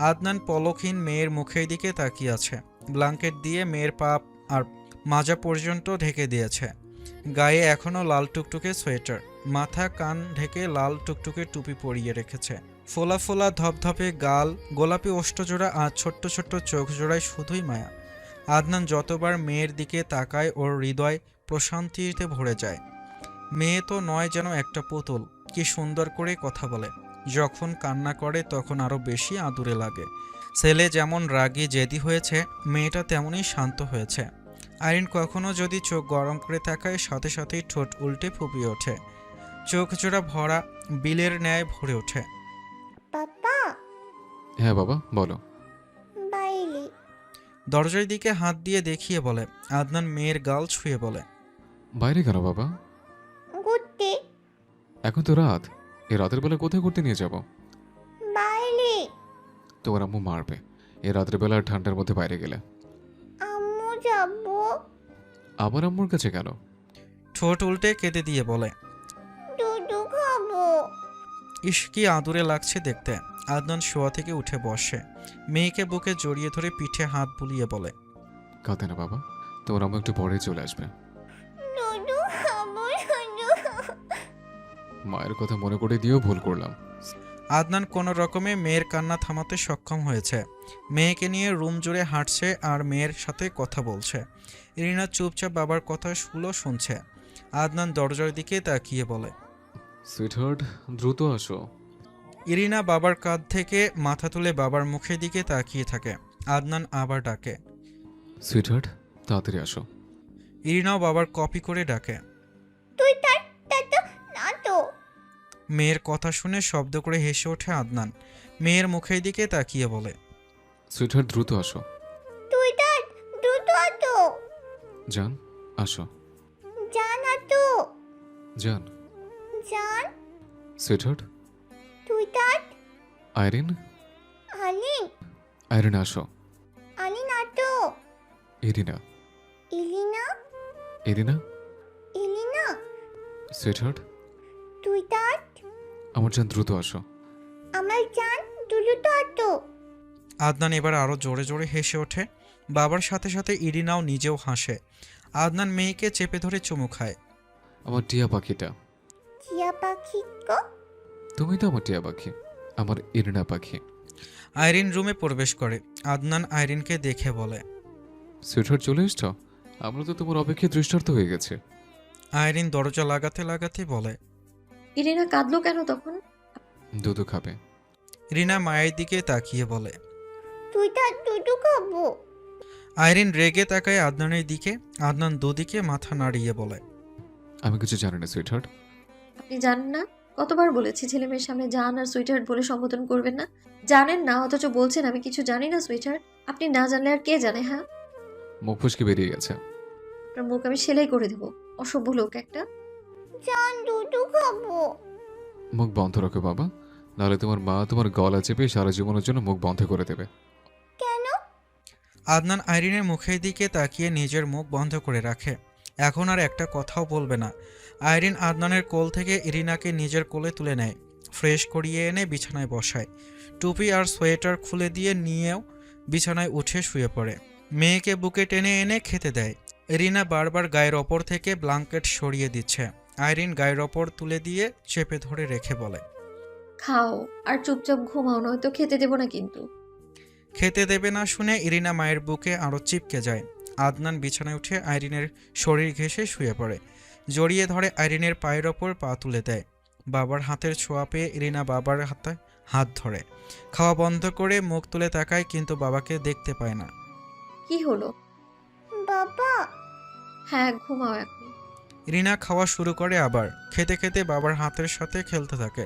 আদনান পলকহীন মেয়ের মুখের দিকে তাকিয়ে আছে। ব্ল্যাঙ্কেট দিয়ে মেয়ের পা আর মাজা পর্যন্ত ঢেকে দিয়েছে। গায়ে এখনও লাল টুকটুকে সোয়েটার, মাথা কান ঢেকে লাল টুকটুকে টুপি পরিয়ে রেখেছে। ফোলা ফোলা ধপধপে গাল, গোলাপি ওষ্ঠজোড়া আর ছোট্ট ছোট্ট চোখ জোড়ায় শুধুই মায়া। আদনান যতবার মেয়ের দিকে তাকায় ওর হৃদয় প্রশান্তিতে ভরে যায়। মেয়ে তো নয়, যেন একটা পুতুল, কি সুন্দর করে কথা বলে। যখন কান্না করে তখন আরও বেশি আদুরে লাগে। ছেলে যেমন রাগী জেদি হয়েছে, মেয়েটা তেমনই শান্ত হয়েছে। আইরিন কখনো যদি চোখ গরম করে তাকায়, সাথে সাথেই ঠোঁট উল্টে ফুপিয়ে ওঠে। চোখ জোড়া ভরা বিলের ন্যায় ভরে ওঠে। পাপা হ্যাঁ বাবা, বলো। বাইরে। দরজার দিকে হাত দিয়ে দেখিয়ে বলে। আদনান মেয়ের গাল ছুঁয়ে বলে, বাইরে কেন বাবা? ঘুরতে। এখন তো রাত, এই রাতের বেলা কোথায় ঘুরতে নিয়ে যাব? বাইরে। তোমার আম্মু মারবে এই রাতের বেলা আর ঠান্ডার মধ্যে বাইরে গেলে। আম্মু যাবো। আবার আম্মুর কাছে কেন? ঠোঁট উল্টে কেঁদে দিয়ে বলে, দুধু খাবো। ইস কি আদুরে লাগছে দেখতে। আদনান শোয়া থেকে উঠে বসে, মেয়েকে বুকে জড়িয়ে ধরে পিঠে হাত বুলিয়ে বলে, কাঁদে না বাবা, তোমার আম্মু একটু পরে চলে আসবে। দুধু খাবো শুধু। মায়ের কথা মনে করে দিয়েও ভুল করলাম। আদনান কোনো রকমে মেয়ের কান্না থামাতে সক্ষম হয়েছে। মেয়েকে নিয়ে রুম জুড়ে হাঁটছে আর মেয়ের সাথে কথা বলছে। ইরিনা চুপচাপ বাবার কথাগুলো শুনছে। আদনান দরজার দিকে তাকিয়ে বলে, সুইটহার্ট, দ্রুত আসো। ইরিনা বাবার কাঁধ থেকে মাথা তুলে বাবার মুখের দিকে তাকিয়ে থাকে। আদনান আবার ডাকে, সুইটহার্ট, তাড়াতাড়ি আসো। ইরিনাও বাবার কপি করে ডাকে। তুই তার তো না তো। মেয়ের কথা শুনে শব্দ করে হেসে ওঠে আদনান। মেয়ের মুখের দিকে তাকিয়ে বলে, সুইটহার্ট, দ্রুত আসো। তুই তার দুধু তো। জান, আসো। জানা তো। জান। জান। সুইটহার্ট। তুই তার। আইরিন। আলিন। আইরিন আসো। আলিন তো। ইরিনা। ইলিনা। ইরিনা। ইলিনা। সুইটহার্ট। তুই তার। আমার জান, দ্রুত আসো। আমার জান দুলু তো। আদনান এবার আরও জোরে জোরে হেসে ওঠে। বাবার সাথে সাথে ইরিনাও নিজেও হাসে। আদনান মেয়েকে চেপে ধরে চুমু খায়। আমার টিয়া পাখিটা। টিয়া পাখি কো। তুমি তো আমার টিয়া পাখি, আমার ইরিনা পাখি। আইরিন রুমে প্রবেশ করে। আদনান আইরিনকে দেখে বলে, সুইটহার্ট, চলে এসছ? আমরা তো তোমার অপেক্ষায় দৃষ্টার্থ হয়ে গেছে। আইরিন দরজা লাগাতে লাগাতে বলে, ইরিনা কাঁদলো কেন তখন? দুধু খাবে। রিনা মায়ের দিকে তাকিয়ে বলে। তুই তার দুধু খাবো। আইরিন রেগে তাকায় আদনানের দিকে। আদনান দুদিকে মাথা নাড়িয়ে বলে, আমি কিছু জানি না সুইটহার্ট। আপনি জানেন না? কতবার বলেছি ছেলে মেয়ের সামনে জান আর সুইটহার্ট বলে সম্বোধন করবেন না। জানেন না অথচ বলছেন আমি কিছু জানি না সুইটহার্ট। আপনি না জানলে আর কে জানে? হ্যাঁ, মুখ ফুসকে বেরিয়ে গেছে। আপনার মুখ আমি সেলাই করে দেবো, অসভ্য লোক একটা। জান দুধু খাবো। মুখ বন্ধ রাখো বাবা, নাহলে তোমার মা তোমার গলা চেপে সারা জীবনের জন্য মুখ বন্ধ করে দেবে। কেন? আদনান আইরিনের মুখের দিকে তাকিয়ে নিজের মুখ বন্ধ করে রাখে। এখন আর একটা কথাও বলবে না। আইরিন আদনানের কোল থেকে ইরিনাকে নিজের কোলে তুলে নেয়, ফ্রেশ করিয়ে এনে বিছানায় বসায়। টুপি আর সোয়েটার খুলে দিয়ে নিয়েও বিছানায় উঠে শুয়ে পড়ে। মেয়েকে বুকে টেনে এনে খেতে দেয়। ইরিনা বারবার গায়ের ওপর থেকে ব্ল্যাঙ্কেট সরিয়ে দিচ্ছে। আইরিন গায়ের ওপর তুলে দিয়ে চেপে ধরে রেখে বলে, খাও আর চুপচাপ ঘুমাও, নয়তো খেতে দেবো না কিন্তু। খেতে দেবে না শুনে ইরিনা মায়ের বুকে আরও চিপকে যায়। আদনান বিছানায় উঠে আইরিনের শরীর ঘেঁষে শুয়ে পড়ে, জড়িয়ে ধরে আইরিনের পায়ের ওপর পা তুলে দেয়। বাবার হাতের ছোঁয়া পেয়ে ইরিনা বাবার হাত ধরে। খাওয়া বন্ধ করে মুখ তুলে তাকায়, কিন্তু বাবাকে দেখতে পায় না। কি হলো? বাবা হ্যাঁ, ঘুমাও এখন। রিনা খাওয়া শুরু করে আবার। খেতে খেতে বাবার হাতের সাথে খেলতে থাকে।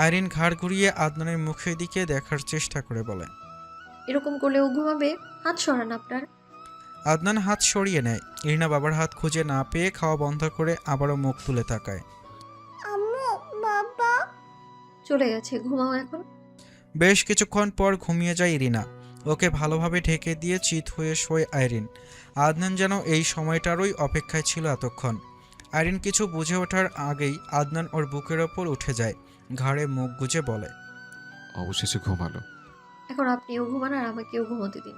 আইরিন ঘাড় ঘুরিয়ে আদনানের মুখের দিকে দেখার চেষ্টা করে বলে, এরকম করলে ও ঘুমাবে? হাত সরান আপনার। আদনান হাত সরিয়ে নেয়। রিনা বাবার হাত খুঁজে না পেয়ে খাওয়া বন্ধ করে আবারও মুখ তুলে তাকায়। আম্মু বাবা চলে গেছে, ঘুমাও এখন। বেশ কিছুক্ষণ পর ঘুমিয়ে যায় ইরিনা। ওকে ভালোভাবে ঢেকে দিয়ে চিত হয়ে শোয় আইরিন। আদনান যেন এই সময়টারই অপেক্ষায় ছিল এতক্ষণ। আইরিন কিছু বুঝে ওঠার আগেই আদনান ওর বুকের ওপর উঠে যায়, ঘাড়ে মুখ গুজে বলে, অবশেষে ঘুমালো। এখন আপনিও ঘুমান আর আমাকেও ঘুমোতে দিন।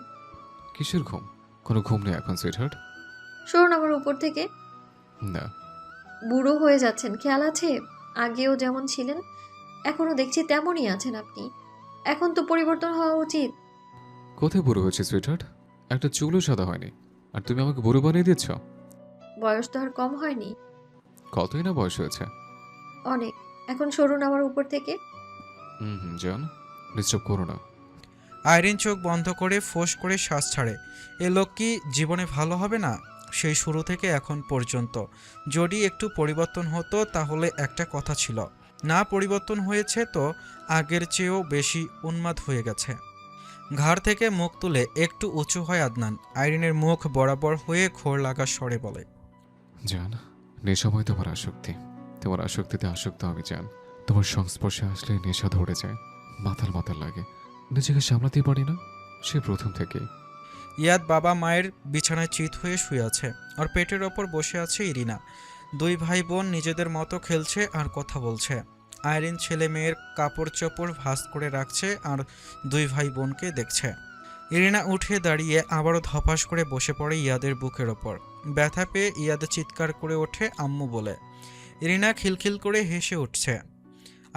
কিসের ঘুম? কোনো ঘুম নেই এখন সুইটহার্ট। সরুন আমার উপর থেকে। না। বুড়ো হয়ে যাচ্ছেন, খেয়াল আছে? আগেও যেমন ছিলেন এখনো দেখছি তেমনই আছেন আপনি। এখন তো পরিবর্তন হওয়া উচিত। কোথায় বুড়ো হয়েছে সুইটহার্ট? একটা চুলও সাদা হয়নি, আর তুমি আমাকে বুড়ো বানিয়ে দিচ্ছ। বয়স তো আর কম হয়নি। কতই না বয়স হয়েছে। অনেক। এখন সরুন আমার উপর থেকে। জান, ডিস্টার্ব করো না। আইরিন চোখ বন্ধ করে ফোঁস করে শ্বাস ছাড়ে। এ লোক কি জীবনে ভালো হবে না? সেই শুরু থেকে এখন পর্যন্ত যদি একটু পরিবর্তন হতো তাহলে একটা কথা ছিল, না পরিবর্তন হয়েছে তো আগের চেয়েও বেশি উন্মাদ হয়ে গেছে। ঘাড় থেকে মুখ তুলে একটু উঁচু হয় আদনান। আইরিনের মুখ বরাবর হয়ে ঘোর লাগা স্বরে বলে, জান, নেশাময় তোমার আসক্তি। তোমার আসক্তিতে আসক্ত আমি জান। তোমার সংস্পর্শে আসলে নেশা ধরে যায়, মাতাল মাতাল লাগে, নিজেকে সামলাতেই পারি না সে প্রথম থেকে। ইয়াদ বাবা মায়ের বিছানায় চিত হয়ে শুয়ে আছে, আর পেটের ওপর বসে আছে ইরিনা। দুই ভাই বোন নিজেদের মতো খেলছে আর কথা বলছে। আইরিন ছেলে মেয়ের কাপড় চোপড় ভাঁজ করে রাখছে আর দুই ভাই বোনকে দেখছে। ইরিনা উঠে দাঁড়িয়ে আবারও ধপাস করে বসে পড়ে ইয়াদের বুকের ওপর। ব্যথা পেয়ে ইয়াদ চিৎকার করে ওঠে আম্মু বলে। ইরিনা খিলখিল করে হেসে উঠছে।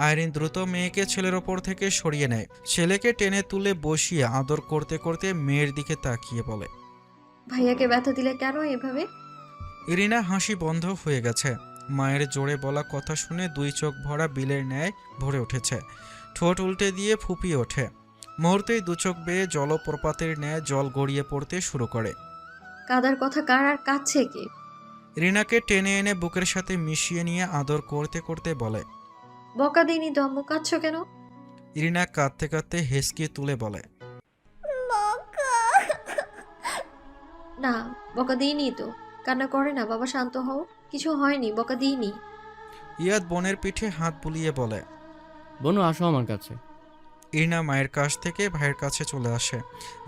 আইরিন দ্রুত মেয়েকে ছেলের ওপর থেকে সরিয়ে নেয়। ছেলেকে টেনে তুলে বসিয়ে আদর করতে করতে মেয়ের দিকে তাকিয়ে বলে, ভাইয়াকে ব্যথা দিলে কেন এভাবে? ইরিনা হাসি বন্ধ হয়ে গেছে। মায়ের জোরে বলা কথা শুনে দুই চোখ ভরা বিলের ন্যায় ভরে উঠেছে। ঠোঁট উল্টে দিয়ে ফুপিয়ে ওঠে। মুহূর্তেই দু চোখ বেয়ে জলপ্রপাতের ন্যায় জল গড়িয়ে পড়তে শুরু করে। কাদার কথা কার আর কাচ্ছে কি? রিনাকে টেনে এনে বুকের সাথে মিশিয়ে নিয়ে আদর করতে করতে বলে, বকা দিইনি তো আম্মু, কাঁদছো কেন? ইরিনা কাঁদতে কাঁদতে হেসকে তুলে বলে, বকা না, বকা দিইনি তো। কান্না করে না বাবা, শান্ত হও। কিছু হয়নি, বকা দিইনি। ইয়াদ বোনের পিঠে হাত বুলিয়ে বলে। বোনু, আসো আমার কাছে। ইরিনা মায়ের কাছ থেকে ভাইয়ের কাছে চলে আসে।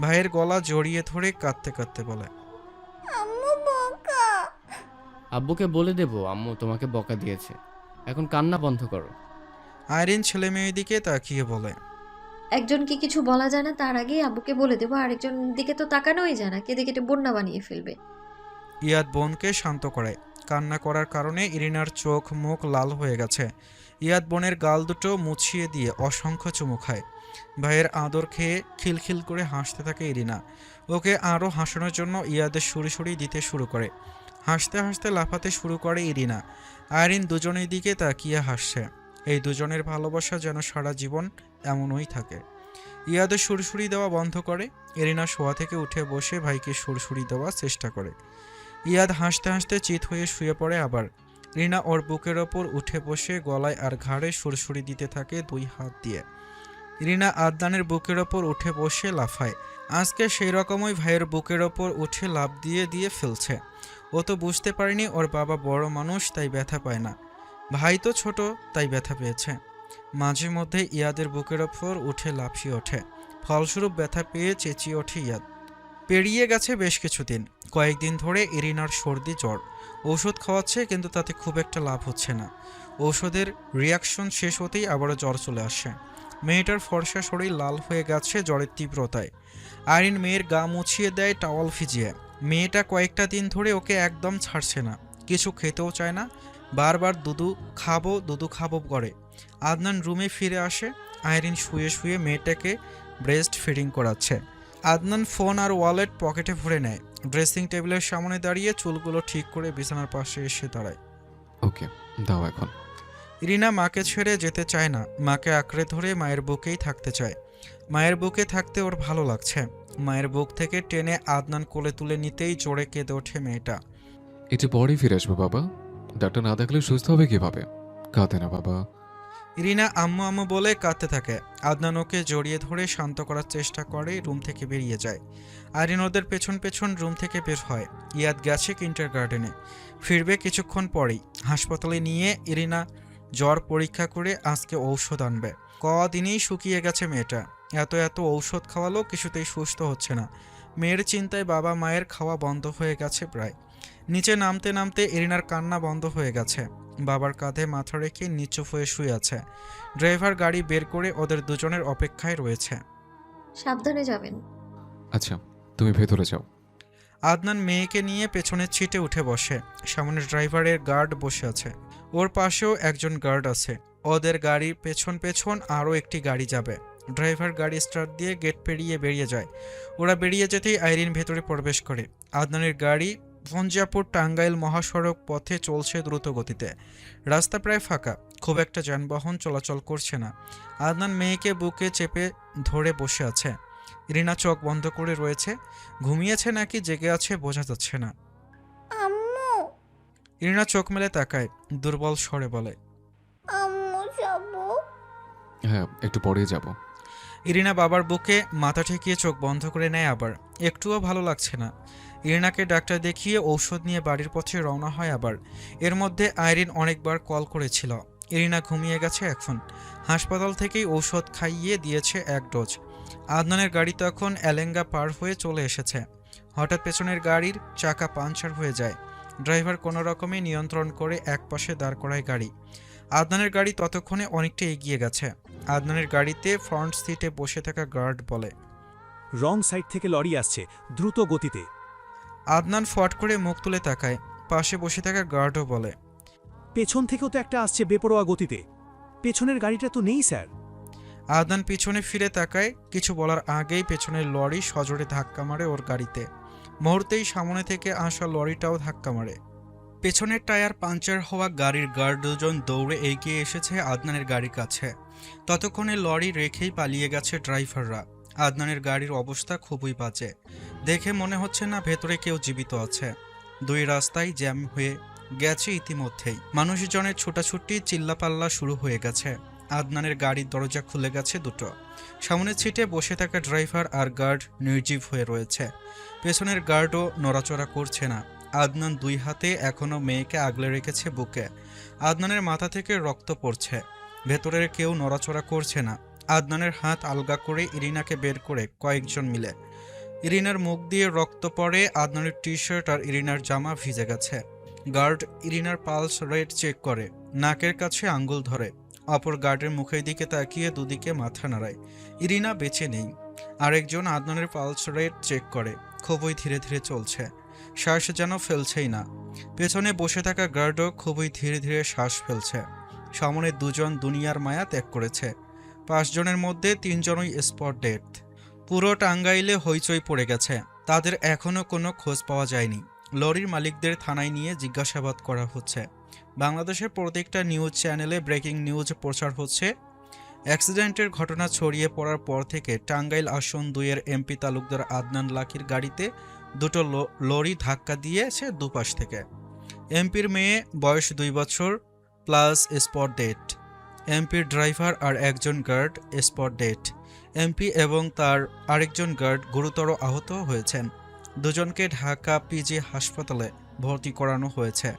ভাইয়ের গলা জড়িয়ে ধরে কাঁদতে কাঁদতে বলে, আম্মু বকা আব্বুকে বলে দেবো আম্মু তোমাকে বকা দিয়েছে। এখন কান্না বন্ধ করো। আইরিন ছেলে মেয়ের দিকে তাকিয়ে বলে, একজনকে কিছু বলা যায় না তার আগেই আব্বুকে বলে দেবো, আরেকজন দিকে তো তাকানোই যায় না, কেঁদে কেটে বন্যা বানিয়ে ফেলবে। ইয়াদ বোনকে শান্ত করায়। কান্না করার কারণে ইরিনার চোখ মুখ লাল হয়ে গেছে। ইয়াদ বোনের গাল দুটো মুছিয়ে দিয়ে অসংখ্য চুমু খায়। ভাইয়ের আদর খেয়ে খিলখিল করে হাসতে থাকে ইরিনা। ওকে আরও হাসানোর জন্য ইয়াদের সুরি দিতে শুরু করে। হাসতে হাসতে লাফাতে শুরু করে ইরিনা। আইরিন দুজনের দিকে তাকিয়ে হাসছে। এই দুজনের ভালোবাসা যেন সারা জীবন এমনই থাকে। ইয়াদের সুরসুরি দেওয়া বন্ধ করে। ইরিনা শোয়া থেকে উঠে বসে ভাইকে সুরসুরি দেওয়ার চেষ্টা করে। ইয়াদ হাসতে হাসতে চিত হয়ে শুয়ে পড়ে আবার। রিনা ওর বুকের ওপর উঠে বসে গলায় আর ঘাড়ে সুরসুরি দিতে থাকে দুই হাত দিয়ে। রিনা আদনানের বুকের ওপর উঠে বসে লাফায়। আজকে সেই রকমই ভাইয়ের বুকের ওপর উঠে লাফ দিয়ে দিয়ে ফেলছে। ও তো বুঝতে পারেনি ওর বাবা বড় মানুষ, তাই ব্যথা পায় না। ভাই তো ছোট, তাই ব্যথা পেয়েছে। মাঝে মধ্যে ইয়াদের বুকের ওপর উঠে লাফিয়ে ওঠে। ফলস্বরূপ ব্যথা পেয়ে চেঁচিয়ে ওঠে ইয়াদ। পেরিয়ে গেছে বেশ কিছুদিন। কয়েকদিন ধরে ইরিনার সর্দি জ্বর। ঔষধ খাওয়াচ্ছে, কিন্তু তাতে খুব একটা লাভ হচ্ছে না। ঔষধের রিয়াকশন শেষ হতেই আবারও জ্বর চলে আসে। মেয়েটার ফর্সা শরীর লাল হয়ে গেছে জ্বরের তীব্রতায়। আইরিন মেয়ের গা মুছিয়ে দেয় টাওয়াল ভিজিয়ে। মেয়েটা কয়েকটা দিন ধরে ওকে একদম ছাড়ছে না। কিছু খেতেও চায় না, বারবার দুধু খাবো করে। আদনান রুমে ফিরে আসে। আইরিন শুয়ে শুয়ে মেয়েটাকে ব্রেস্ট ফিডিং করাচ্ছে। আদনান ফোন আর ওয়ালেট পকেটে ভরে নেয়। ড্রেসিং টেবিলের সামনে দাঁড়িয়ে চুলগুলো ঠিক করে বিছানার পাশে এসে দাঁড়ায়। ওকে, দাও এখন। ইরিনা মাকে ছেড়ে যেতে চায় না, মাকে আঁকড়ে ধরে মায়ের বুকেই থাকতে চায়। মায়ের বুকে থাকতে ওর ভালো লাগছে। মায়ের বুক থেকে টেনে আদনান কোলে তুলে নিতেই জোরে কেঁদে ওঠে মেয়েটা। একটু পরেই ফিরে আসবো বাবা, ডাক্তার না দেখলে সুস্থ হবে কিভাবে? কাঁদে না বাবা। ইরিনা আম্মু আম্মু বলে কাঁদতে থাকে। আদনান ওকে জড়িয়ে ধরে শান্ত করার চেষ্টা করে, রুম থেকে বেরিয়ে যায়। আইরিন ওদের পেছন পেছন রুম থেকে বের হয়। ইয়াদ গেছে কিন্ডারগার্টেনে, ফিরবে কিছুক্ষণ পরেই। হাসপাতালে নিয়ে ইরিনা জ্বর পরীক্ষা করে আজকে ঔষধ আনবে। কদিনেই শুকিয়ে গেছে মেয়েটা। এত এত ঔষধ খাওয়ালো, কিছুতেই সুস্থ হচ্ছে না। মেয়ের চিন্তায় বাবা মায়ের খাওয়া বন্ধ হয়ে গেছে প্রায়। নিচে নামতে নামতে ইরিনার কান্না বন্ধ হয়ে গেছে। বাবার কাঁধে মাথা রেখে নিচুপ হয়ে শুয়ে আছে। ড্রাইভার গাড়ি বের করে ওদের দুজনের অপেক্ষায় রয়েছে। সাবধানে যাবেন। আচ্ছা, তুমি ভেতরে যাও। আদনান মেয়েকে নিয়ে পেছনের সিটে উঠে বসে। সামনে ড্রাইভারের গার্ড বসে আছে, ওর পাশেও একজন গার্ড আছে। ওদের গাড়ির পেছন পেছন আরও একটি গাড়ি যাবে। ড্রাইভার গাড়ি স্টার্ট দিয়ে গেট পেরিয়ে বেরিয়ে যায়। ওরা বেরিয়ে যেতেই আইরিন ভেতরে প্রবেশ করে। আদনানের গাড়ি পঞ্জাপুর টাঙ্গাইল মহাসড়ক পথে চলছে দ্রুত গতিতে। রাস্তা প্রায় ফাঁকা, খুব একটা যানবাহন চলাচল করছে না। আদনান মেয়েকে বুকে চেপে ধরে বসে আছে। রিনা চোখ বন্ধ করে রয়েছে, ঘুমিয়েছে নাকি জেগে আছে বোঝা যাচ্ছে না। আম্মু রিনা চোখ মেলে তাকায়, দুর্বল স্বরে বলে, আম্মু যাবো। হ্যাঁ, একটু পরেই যাব। ইরিনা বাবার বুকে মাথা ঠেকিয়ে চোখ বন্ধ করে নেয় আবার। একটুও ভালো লাগছে না। ইরিনাকে ডাক্তার দেখিয়ে ঔষধ নিয়ে বাড়ির পথে রওনা হয় আবার। এর মধ্যে আইরিন অনেকবার কল করেছিল। ইরিনা ঘুমিয়ে গেছে এখন। হাসপাতাল থেকেই ঔষধ খাইয়ে দিয়েছে 1 ডোজ। আদনানের গাড়ি তখন এলেঙ্গা পার হয়ে চলে এসেছে। হঠাৎ পেছনের গাড়ির চাকা পাংচার হয়ে যায়। ড্রাইভার কোনো রকমে নিয়ন্ত্রণ করে একপাশে দাঁড় করায় গাড়ি। আদনানের গাড়ি ততক্ষণে অনেকটা এগিয়ে গেছে। আদনানের গাড়িতে ফ্রন্ট সিটে বসে থাকা গার্ড বলে, রং সাইড থেকে লরি আসছে দ্রুত গতিতে। আদনান ফট করে মুখ তুলে তাকায়। পাশে বসে থাকা গার্ডও বলে, পেছন থেকেও তো একটা আসছে বেপরোয়া গতিতে। পেছনের গাড়িটা তো নেই স্যার। আদনান পিছনে ফিরে তাকায়। কিছু বলার আগেই পেছনের লরি সজোরে ধাক্কা মারে ওর গাড়িতে। মুহূর্তেই সামনে থেকে আসা লরিটাও ধাক্কা মারে। পেছনের টায়ার পাংচার হওয়া গাড়ির গার্ড দুজন দৌড়ে এগিয়ে এসেছে আদনানের গাড়ির কাছে। ততক্ষণে লরি রেখেই পালিয়ে গেছে ড্রাইভাররা। আদনানের গাড়ির অবস্থা খুবই বাজে। দেখে মনে হচ্ছে না ভেতরে কেউ জীবিত আছে। দুই রাস্তায় জ্যাম হয়ে গেছে ইতিমধ্যেই। মানুষজনের ছোটাছুটি চিল্লাপাল্লা শুরু হয়ে গেছে। আদনানের গাড়ির দরজা খুলে গেছে দুটো। সামনের সিটে বসে থাকা ড্রাইভার আর গার্ড নির্জীব হয়ে রয়েছে। পেছনের গার্ডও নড়াচড়া করছে না। আদনান দুই হাতে এখনও মেয়েকে আগলে রেখেছে বুকে। আদনানের মাথা থেকে রক্ত পড়ছে। ভেতরের কেউ নড়াচড়া করছে না। আদনানের হাত আলগা করে ইরিনাকে বের করে কয়েকজন মিলে। ইরিনার মুখ দিয়ে রক্ত পড়ে। আদনানের টি শার্ট আর ইরিনার জামা ভিজে গেছে। গার্ড ইরিনার পালস রেট চেক করে, নাকের কাছে আঙ্গুল ধরে। অপর গার্ডের মুখের দিকে তাকিয়ে দুদিকে মাথা নাড়ায়। ইরিনা বেঁচে নেই। আরেকজন আদনানের পালস রেট চেক করে, খুবই ধীরে ধীরে চলছে, শ্বাস যেন ফেলছেই না। পেছনে বসে থাকা গার্ডও খুবই ধীরে ধীরে শ্বাস ফেলছে। সামনে দুজন দুনিয়ার মায়া ত্যাগ করেছে। 5 জনের মধ্যে 3 জনই স্পট ডেথ। পুরো টাঙ্গাইলে হইচই পড়ে গেছে। তাদের এখনও কোনো খোঁজ পাওয়া যায়নি। লরির মালিকদের থানায় নিয়ে জিজ্ঞাসাবাদ করা হচ্ছে। বাংলাদেশের প্রত্যেকটা নিউজ চ্যানেলে ব্রেকিং নিউজ প্রচার হচ্ছে। অ্যাক্সিডেন্টের ঘটনা ছড়িয়ে পড়ার পর থেকে টাঙ্গাইল আসন 2-এর এমপি তালুকদার আদনান লাকির গাড়িতে দুটো লরি ধাক্কা দিয়েছে দুপাশ থেকে। এমপির মেয়ে, বয়স 2 বছর, প্লাস স্পট ডেট। এমপির ড্রাইভার আর একজন গার্ড স্পট ডেট। এমপি এবং তার আরেকজন গার্ড গুরুতর আহত হয়েছেন। দুজনকে ঢাকা পিজি হাসপাতালে ভর্তি করানো হয়েছে।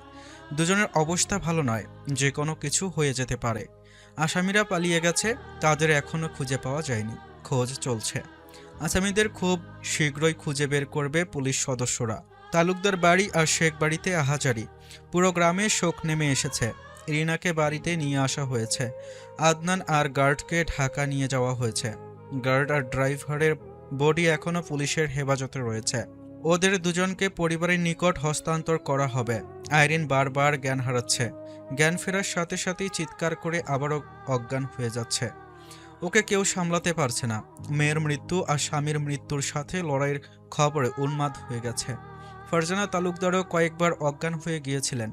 দুজনের অবস্থা ভালো নয়, যে কোনো কিছু হয়ে যেতে পারে। আসামিরা পালিয়ে গেছে, তাদের এখনও খুঁজে পাওয়া যায়নি। খোঁজ চলছে। আসামিদের খুব শীঘ্রই খুঁজে বের করবে পুলিশ সদস্যরা। তালুকদার বাড়ি আর শেখ বাড়িতে আহাজারি। পুরো গ্রামে শোক নেমে এসেছে। রিনাকে বাড়িতে নিয়ে আসা হয়েছে। আদনান আর গার্ডকে ঢাকা নিয়ে যাওয়া হয়েছে। গার্ড আর ড্রাইভারের বডি এখনও পুলিশের হেফাজতে রয়েছে। ওদের দুজনকে পরিবারের নিকট হস্তান্তর করা হবে। আইরিন বারবার জ্ঞান হারাচ্ছে। জ্ঞান ফেরার সাথে সাথেই চিৎকার করে আবারও অজ্ঞান হয়ে যাচ্ছে। ওকে কেউ সামলাতে পারছে না। মেয়ের মৃত্যু আর স্বামীর মৃত্যুর সাথে লড়াইয়ের খবরে উন্মাদ হয়ে গেছে। ফারজানা তালুকদারও কয়েকবার অজ্ঞান হয়ে গিয়েছিলেন।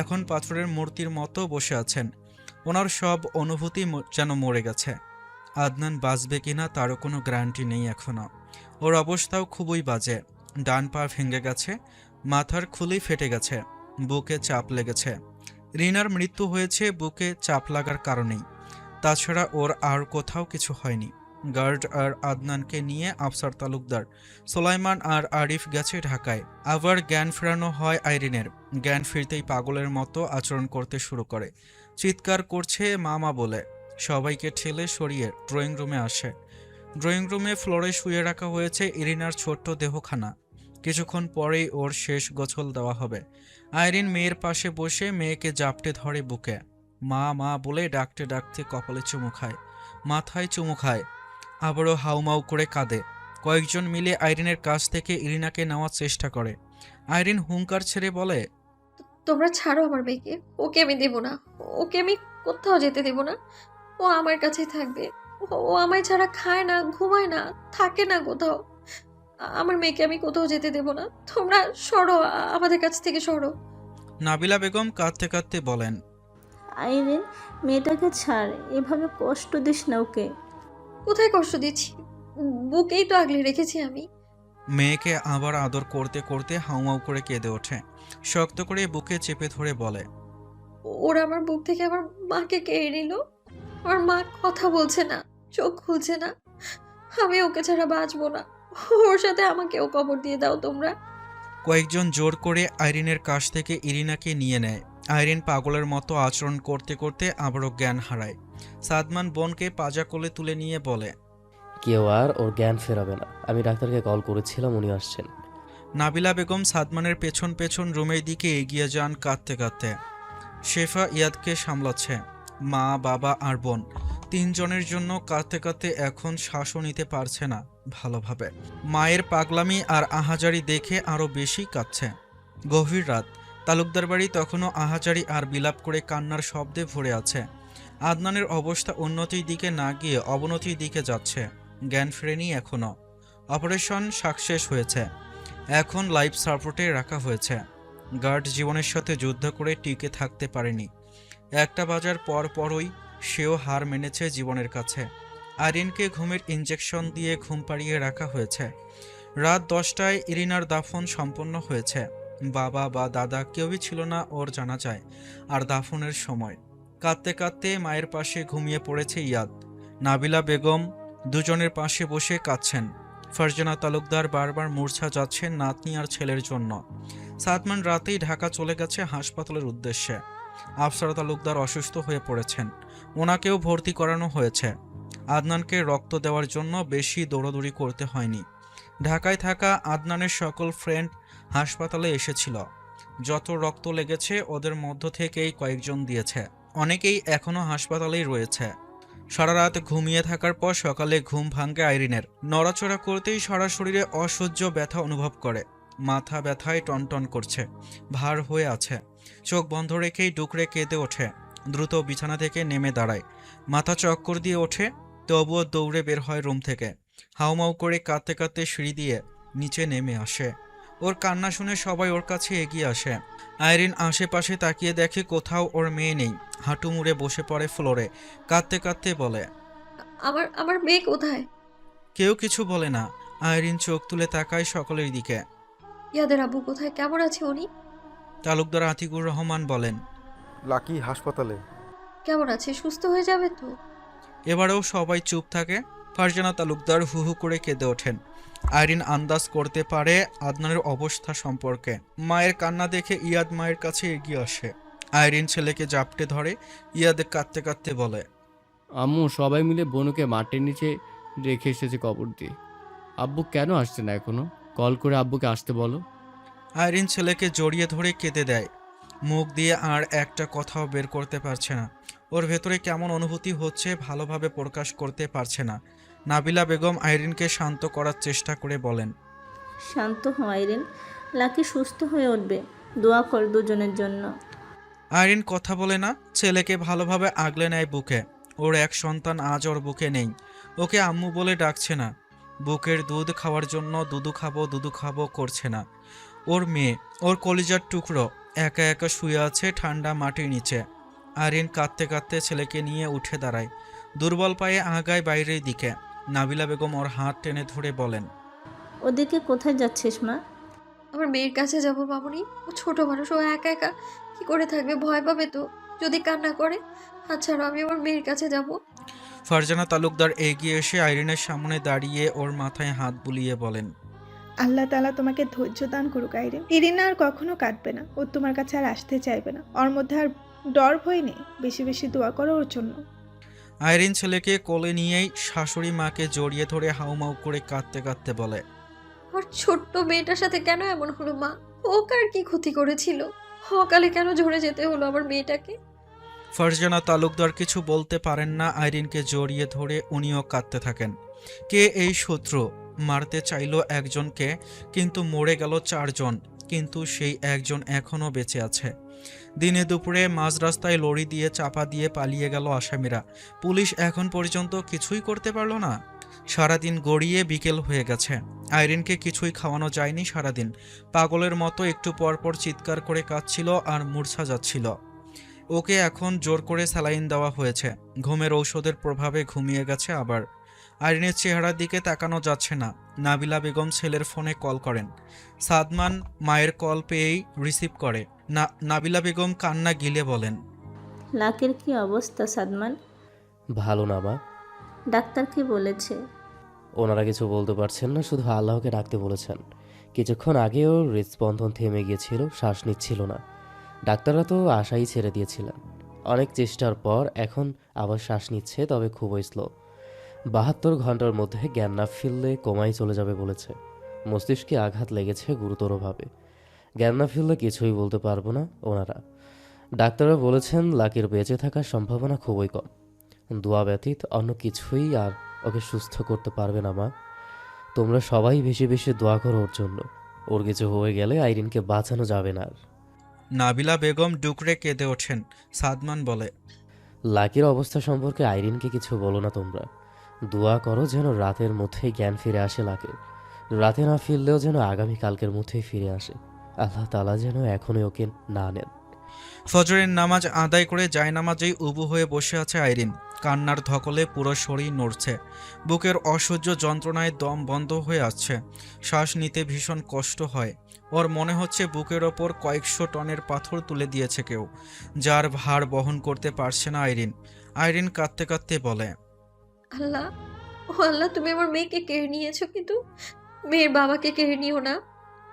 এখন পাথরের মূর্তির মতো বসে আছেন। ওনার সব অনুভূতি যেন মরে গেছে। আদনান বাঁচবে কিনা তারও কোনো গ্যারান্টি নেই এখনও। ওর অবস্থাও খুবই বাজে। ডান পা ভেঙে গেছে, মাথার খুলি ফেটে গেছে, বুকে চাপ লেগেছে। রিনার মৃত্যু হয়েছে বুকে চাপ লাগার কারণেই, তাছাড়া ওর আর কোথাও কিছু হয়নি। গার্ড আর আদনানকে নিয়ে আফসার তালুকদার, সোলাইমান আর আরিফ গেছে ঢাকায়। আবার জ্ঞান ফেরানো হয় আইরিনের। জ্ঞান ফিরতেই পাগলের মতো আচরণ করতে শুরু করে, চিৎকার করছে মামা বলে। সবাইকে ঠেলে সরিয়ে ড্রয়িং রুমে আসে। ড্রয়িং রুমে ফ্লোরে শুয়ে রাখা হয়েছে ইরিনার ছোট্ট দেহখানা। কিছুক্ষণ পরেই ওর শেষ গোছল দেওয়া হবে। আইরিন মেয়ের পাশে বসে মেয়েকে জাপটে ধরে বুকে। মা মা বলে ডাকতে ডাকতে কপালে চুমু খায়, মাথায় চুমু খায়, আবারও হাউমাউ করে কাঁদে। কয়েকজন মিলে আইরিনের কাছ থেকে ইরিনাকে নেওয়ার চেষ্টা করে। আইরিন হুঙ্কার ছেড়ে বলে, তোমরা ছাড়ো আমার মেয়েকে, ওকে আমি দেব না, ওকে আমি কোথাও যেতে দেব না। ও আমার কাছেই থাকবে। ও আমায় ছাড়া খায় না, ঘুমায় না, থাকে না কোথাও। আমার মেয়েকে আমি কোথাও যেতে দেব না। তোমরা সরো, আমাদের কাছ থেকে সরো। নাবিলা বেগম কাঁদতে কাঁদতে বলেন, আইরিন, মেয়েটাকে ছাড়, এভাবে কষ্ট দিস না ওকে। কোথায় কষ্ট দিচ্ছি? বুকেই তো আগলে রেখেছি আমি। মেয়েকে আবার আদর করতে করতে হাউমাউ করে কেঁদে ওঠে। শক্ত করে বুকে চেপে ধরে বলে, ওরা আমার বুক থেকে আমার মাকে কেড়ে নিল। আমার মা কথা বলছে না, চোখ খুলছে না। আমি ওকে ছাড়া বাঁচবো না। ওর সাথে আমাকেও কবর দিয়ে দাও তোমরা। কয়েকজন জোর করে আইরিনের কাছ থেকে ইরিনাকে নিয়ে নেয়। আইরিন পাগলের মতো আচরণ করতে করতে আবারও জ্ঞান হারায়। সাদমান বোনকে পাজা কোলে তুলে নিয়ে বলে, কেউ আর ওর জ্ঞান ফেরাবে না। আমি ডাক্তারকে কল করেছিলাম, উনি আসছেন। নাবিলা বেগম সাদমানের পেছন পেছন রুমের দিকে এগিয়ে যান কাঁদতে কাঁদতে। শেফা ইয়াদকে সামলাচ্ছে। মা, বাবা আর বোন তিনজনের জন্য কাঁদতে কাঁদতে এখন শ্বাসও নিতে পারছে না ভালোভাবে। মায়ের পাগলামি আর আহাজারি দেখে আরও বেশি কাঁদছে। গভীর রাত। তালুকদার বাড়ি তখনও আহাজারি আর বিলাপ করে কান্নার শব্দে ভরে আছে। আদনানের অবস্থা উন্নতির দিকে না গিয়ে অবনতির দিকে যাচ্ছে। জ্ঞান ফেরেনি এখনও। অপারেশন সাকসেস হয়েছে, এখন লাইফ সাপোর্টে রাখা হয়েছে। গার্ড জীবনের সাথে যুদ্ধ করে টিকে থাকতে পারেনি। 1টা বাজার পর পরই সেও হার মেনেছে জীবনের কাছে। আইরিনকে ঘুমের ইঞ্জেকশন দিয়ে ঘুম পাড়িয়ে রাখা হয়েছে। রাত 10টায় ইরিনার দাফন সম্পন্ন হয়েছে। বাবা বা দাদা কেউই ছিল না ওর জানাজায় আর দাফনের সময়। কাঁদতে কাঁদতে মায়ের পাশে ঘুমিয়ে পড়েছে ইয়াদ। নাবিলা বেগম দুজনের পাশে বসে কাঁদছেন। ফারজানা তালুকদার বারবার মূর্ছা যাচ্ছেন নাতনি আর ছেলের জন্য। সাদমান রাতেই ঢাকা চলে গেছে হাসপাতালের উদ্দেশ্যে। আফসার তালুকদার অসুস্থ হয়ে পড়েছেন, ওনাকেও ভর্তি করানো হয়েছে। আদনানকে রক্ত দেওয়ার জন্য বেশি দৌড়াদৌড়ি করতে হয়নি। ঢাকায় থাকা আদনানের সকল ফ্রেন্ড হাসপাতালে এসেছিল। যত রক্ত লেগেছে ওদের মধ্য থেকেই কয়েকজন দিয়েছে। অনেকেই এখনও হাসপাতালেই রয়েছে। সারা রাত ঘুমিয়ে থাকার পর সকালে ঘুম ভাঙে আইরিনের। নড়াচড়া করতেই সারা শরীরে অসহ্য ব্যথা অনুভব করে। মাথা ব্যথায় টনটন করছে, ভার হয়ে আছে। চোখ বন্ধ রেখেই ডুকরে কেঁদে ওঠে। দ্রুত বিছানা থেকে নেমে দাঁড়ায়, মাথা চক্কর দিয়ে ওঠে। তবুও দৌড়ে বের হয় রুম থেকে। হাউমাউ করে কাঁদতে কাঁদতে সিঁড়ি দিয়ে নিচে নেমে আসে। ওর কান্না শুনে সবাই ওর কাছে এগিয়ে আসে। আইরিন আশেপাশে তাকিয়ে দেখে কোথাও ওর মেয়ে নেই। হাঁটু মুড়ে বসে পড়ে ফ্লোরে, কাঁদতে কাঁদতে বলে, আমার আমার মেয়ে কোথায়? কেউ কিছু বলে না। আইরিন চোখ তুলে তাকায় সকলের দিকে। ইয়াদের আব্বু কোথায়? কেমন আছে উনি? তালুকদার আতিকুর রহমান বলেন, লাকি হাসপাতালে। কেমন আছে? সুস্থ হয়ে যাবে তো? এবারেও সবাই চুপ থাকে। ফারজানা তালুকদার হু হু করে কেঁদে ওঠেন। আইরিন আন্দাজ করতে পারে আদনানের অবস্থা সম্পর্কে। মায়ের কান্না দেখে ইয়াদ মায়ের কাছে এগিয়ে আসে। আইরিন ছেলেকে জাপটে ধরে। ইয়াদ কাঁদতে কাঁদতে বলে, আম্মু, সবাই মিলে বনুকে মাটির নিচে রেখে এসেছে কবর দিয়ে। আব্বু কেন আসছে না এখনো? কল করে আব্বুকে আসতে বলো। আইরিন ছেলেকে জড়িয়ে ধরে কেঁদে দেয়। মুখ দিয়ে আর একটা কথাও বের করতে পারছে না। ওর ভেতরে কেমন অনুভূতি হচ্ছে ভালোভাবে প্রকাশ করতে পারছে না। নাবিলা বেগম আইরিনকে শান্ত করার চেষ্টা করে বলেন, শান্ত হও আইরিন, লাকি সুস্থ হয়ে উঠবে, দোয়া কর দুজনের জন্য। আইরিন কথা বলে না, ছেলেকে ভালোভাবে আগলে নেয় বুকে। ওর এক সন্তান আজ ওর বুকে নেই। ওকে আম্মু বলে ডাকছে না। বুকের দুধ খাওয়ার জন্য দুধু খাবো করছে না। ওর মেয়ে, ওর কলিজার টুকরো একা একা শুয়ে আছে ঠান্ডা মাটির নিচে। আরিন কাঁদতে কাঁদতে ছেলেকে নিয়ে উঠে দাঁড়ায়। দুর্বল পায়ে আগায় বাইরের দিকে। নাবিলা বেগম ওর হাত টেনে ধরে বলেন, ওদিকে কোথায় যাচ্ছিস মা? আমার মেয়ের কাছে যাব মামুনি। ও ছোট মানুষ, ও একা একা কি করে থাকবে? ভয় পাবে তো যদি কান্না করে। আচ্ছা আমি আমার মেয়ের কাছে যাব। ফারজানা তালুকদার এগিয়ে এসে আইরিনের সামনে দাঁড়িয়ে ওর মাথায় হাত বুলিয়ে বলেন, আল্লাহ তাআলা তোমাকে ধৈর্য দান করুক আইরিন। ইরিনা আর কখনো কাঁদবে না, ও তোমার কাছে আর আসতে চাইবে না। ওর মধ্যে আর ডর ভয় নেই। বেশি বেশি দোয়া করো ওর জন্য। আইরিন ছেলেকে কোলে নিয়েই শাশুড়ি মাকে জড়িয়ে ধরে হাউমাউ করে কাঁদতে কাঁদতে বলে, আমার ছোট্ট মেয়েটার সাথে কেন এমন হলো মা? ও কার কি ক্ষতি করেছিল? অকালে কেন ঝরে যেতে হলো আমার মেয়েটাকে? ফারজানা তালুকদার কিছু বলতে পারেন না। আইরিনকে জড়িয়ে ধরে উনিও কাঁদতে থাকেন। কে এই শত্রু? মারতে চাইলো একজনকে, কিন্তু মরে গেল 4 জন। কিন্তু সেই একজন এখনও বেঁচে আছে। দিনে দুপুরে মাঝ রাস্তায় লরি দিয়ে চাপা দিয়ে পালিয়ে গেল আসামিরা। পুলিশ এখন পর্যন্ত কিছুই করতে পারল না। সারাদিন গড়িয়ে বিকেল হয়ে গেছে। আইরিনকে কিছুই খাওয়ানো যায়নি সারাদিন। পাগলের মতো একটু পরপর চিৎকার করে কাঁদছিল আর মূর্ছা যাচ্ছিল। ওকে এখন জোর করে স্যালাইন দেওয়া হয়েছে। ঘুমের ঔষধের প্রভাবে ঘুমিয়ে গেছে আবার। আইরিনের চেহারার দিকে তাকানো যাচ্ছে না। নাবিলা বেগম ছেলের ফোনে কল করেন। সাদমান মায়ের কল পেয়েই রিসিভ করে। নাবিলা বেগম কান্না গিলে বলেন, লাকির কি অবস্থা সাদমান? ভালো না মা। ডাক্তার কি বলেছে? ওনারা কিছু বলতে পারছেন না, শুধু আল্লাহকে ডাকতে বলেছেন। কিছুক্ষণ আগেও হৃদস্পন্দন থেমে গিয়েছিল, শ্বাস নিচ্ছিল না। ডাক্তাররা তো আশাই ছেড়ে দিয়েছিলেন। অনেক চেষ্টার পর এখন আবার শ্বাস নিচ্ছে, তবে খুবই স্লো। 72 ঘন্টার মধ্যে জ্ঞান না ফিরলে কোমায় চলে যাবে বলেছে। মস্তিষ্কে আঘাত লেগেছে গুরুতরভাবে। জ্ঞান না ফিরলে কিছুই বলতে পারবো না ওনারা। ডাক্তাররা বলেছেন লাকির বেঁচে থাকার সম্ভাবনা খুবই কম। দোয়া ব্যতীত অন্য কিছুই আর ওকে সুস্থ করতে পারবে না মা। তোমরা সবাই বেশি বেশি দোয়া করো ওর জন্য। ওর কিছু হয়ে গেলে আইরিনকে বাঁচানো যাবে না আর। নাবিলা বেগম ডুকরে কেঁদে ওঠেন। সাদমান বলে, লাকির অবস্থা সম্পর্কে আইরিনকে কিছু বলো না তোমরা। দোয়া করো যেন রাতের মধ্যেই জ্ঞান ফিরে আসে লাকির। রাতে না ফিরলেও যেন আগামীকালকের মধ্যেই ফিরে আসে। আল্লাহ তাআলা যেন এখনই ওকে না নেন। ফজরের নামাজ আদায় করে জায়নামাজেই উবু হয়ে বসে আছে আইরিন। কান্নার ধকলে পুরো শরীর নড়ছে। বুকের অসহ্য যন্ত্রণায় দম বন্ধ হয়ে আসছে। শ্বাস নিতে ভীষণ কষ্ট হয়। ওর মনে হচ্ছে বুকের ওপর কয়েকশো টনের পাথর তুলে দিয়েছে কেউ, যার ভার বহন করতে পারছে না আইরিন। আইরিন কাঁদতে কাঁদতে বলে, আল্লাহ, ও আল্লাহ, তুমি আমার মেয়েকে কেড়ে নিয়েছো, কিন্তু মেয়ের বাবাকে কেড়ে নিও না।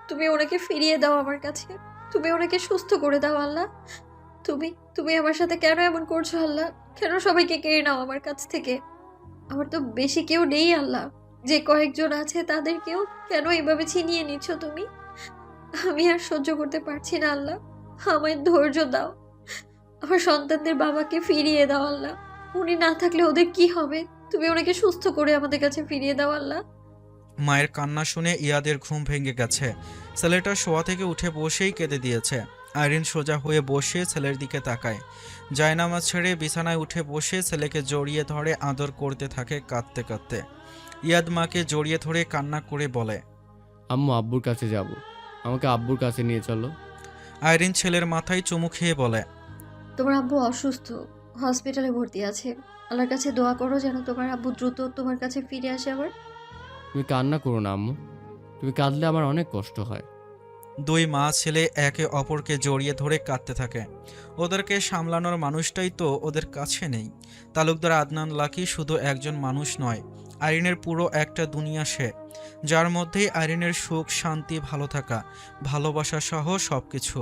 তুমি ওনাকে ফিরিয়ে দাও আমার কাছে। তুমি ওনাকে সুস্থ করে দাও আল্লাহ। তুমি তুমি আমার সাথে কেন এমন করছো আল্লাহ? কেন সবাইকে কেড়ে নাও আমার কাছ থেকে? আমার তো বেশি কেউ নেই আল্লাহ। যে কয়েকজন আছে তাদেরকেও কেন এভাবে ছিনিয়ে নিচ্ছ তুমি? আমি আর সহ্য করতে পারছি না আল্লাহ। আমায় ধৈর্য দাও। আমার সন্তানদের বাবাকে ফিরিয়ে দাও আল্লাহ। উনি না থাকলে ওদের কি হবে? তুমি ওনাকে সুস্থ করে আমাদের কাছে ফিরিয়ে দাও আল্লাহ। মায়ের কান্না শুনে ইয়াদের ঘুম ভেঙে গেছে। ছেলেটা শোয়া থেকে উঠে বসেই কেঁদে দিয়েছে। আইরিন সোজা হয়ে বসে ছেলের দিকে তাকায়। জায়নামাজ ছেড়ে বিছানায় উঠে বসে ছেলেকে জড়িয়ে ধরে আদর করতে থাকে কাঁদতে কাঁদতে। ইয়াদ মাকে জড়িয়ে ধরে কান্না করে বলে, আম্মু আব্বুর কাছে যাব, আমাকে আব্বুর কাছে নিয়ে চলো। আইরিন ছেলের মাথায় চুমু খেয়ে বলে, তোমার আব্বু অসুস্থ, হসপিটালে ভর্তি আছে। আল্লাহর কাছে দোয়া করো যেন তোমার আব্বু দ্রুত তোমার কাছে ফিরে আসে আবার। তুমি কান্না করো না আম্মু, তুমি কাঁদলে আমার অনেক কষ্ট হয়। দুই মা ছেলে একে অপরকে জড়িয়ে ধরে কাঁদতে থাকে। ওদেরকে সামলানোর মানুষটাই তো ওদের কাছে নেই। তালুকদার আদনান লাকি শুধু একজন মানুষ নয়, আইরিনের পুরো একটা দুনিয়া সে, যার মধ্যেই আইরিনের সুখ, শান্তি, ভালো থাকা, ভালোবাসা সহ সব কিছু।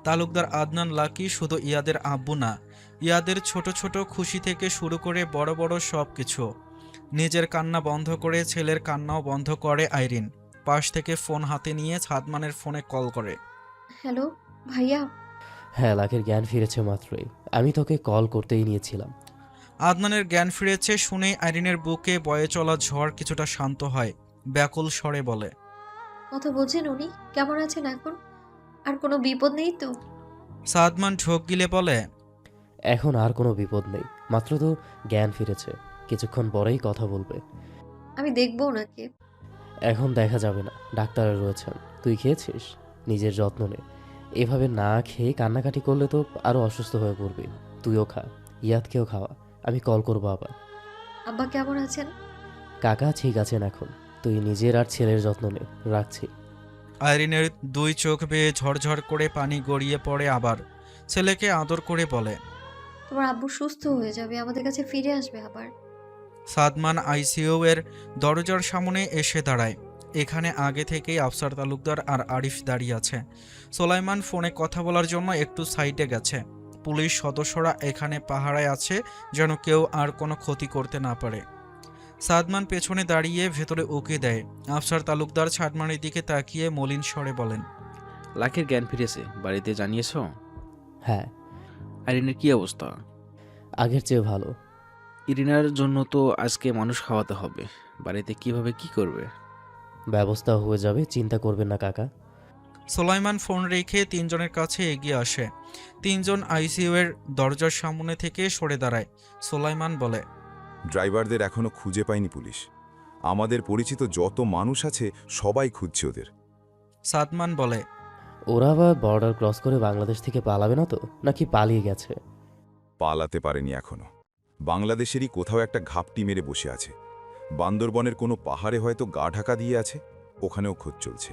তালুকদার আদনান লাকি শুধু ইয়াদের আব্বু না, ইয়াদের ছোট ছোট খুশি থেকে শুরু করে বড় বড় সব কিছু। নিজের কান্না বন্ধ করে ছেলের কান্নাও বন্ধ করে আইরিন। পাশ থেকে ফোন হাতে নিয়ে সাদমানের ফোনে কল করে। হ্যালো ভাইয়া। হ্যাঁ, লাকির জ্ঞান ফিরেছে মাত্রই। আমি তোকে কল করতেই নিয়েছিলাম। আদনানের জ্ঞান ফিরেছে শুনেই আইরিনের বুকে বয়ে চলা ঝড় কিছুটা শান্ত হয়। ব্যাকুল স্বরে বলে, কথা বলছেন উনি? কেমন আছেন এখন? আর কোনো বিপদ নেই তো? সাদমান ঢোক গিলে বলে, এখন আর কোনো বিপদ নেই, মাত্র তো জ্ঞান ফিরেছে। কিছুক্ষণ পরেই কথা বলবে। আমি দেখবো ওনাকে। এখন দেখা যাবে না, ডাক্তার রয়েছেন। তুই খেয়েছিস? নিজের যত্ন নে। এভাবে না খেয়ে কান্নাকাটি করলে তো আরও অসুস্থ হয়ে পড়বি। তুইও খা, ইয়াদকেও খাওয়া। আমি কল করবো আবার। আব্বা কেমন আছেন? কাকা ঠিক আছেন এখন। তুই নিজের আর ছেলের যত্ন নে, রাখছি। আইরিনের দুই চোখ বেয়ে ঝরঝর করে পানি গড়িয়ে পড়ে, আবার ছেলেকে আদর করে বলে, তোমার আব্বু সুস্থ হয়ে যাবে, আমাদের কাছে ফিরে আসবে আবার। সাদমান আইসিইউ এর দরজার সামনে এসে দাঁড়ায়। এখানে আগে থেকেই আফসার তালুকদার আর আরিফ দাঁড়িয়ে আছে। সোলাইমান ফোনে কথা বলার জন্য একটু সাইডে গেছে। পুলিশ সদস্যরা এখানে পাহারায় আছে যেন কেউ আর কোনো ক্ষতি করতে না পারে। সাদমান পেছনে দাঁড়িয়ে ভেতরে উকি দেয়। আফসার তালুকদার ছাদমানের দিকে তাকিয়ে মলিন স্বরে বলেন, লাকির জ্ঞান ফিরেছে, বাড়িতে জানিয়েছো? হ্যাঁ, আইরিনের কি অবস্থা? আগের চেয়ে ভালো। ইরিনার জন্য তো আজকে মানুষ খাওয়াতে হবে, বাড়িতে কিভাবে কি করবে? ব্যবস্থা হয়ে যাবে, চিন্তা করবেন না কাকা। সোলাইমান ফোন রেখে তিনজনের কাছে এগিয়ে আসে। তিনজন আইসিইউ এর দরজার সামনে থেকে সরে দাঁড়ায়। সোলাইমান বলে, ড্রাইভারদের এখনো খুঁজে পায়নি পুলিশ। আমাদের পরিচিত যত মানুষ আছে সবাই খুঁজছে ওদের। সাদমান বলে, ওরা আবার বর্ডার ক্রস করে বাংলাদেশ থেকে পালাবে না তো, নাকি পালিয়ে গেছে? পালাতে পারেনি এখনো। বাংলাদেশেরই কোথাও একটা ঘাপটি মেরে বসে আছে। বান্দরবনের কোনো পাহাড়ে হয়তো গা ঢাকা দিয়ে আছে, ওখানেও খোঁজ চলছে।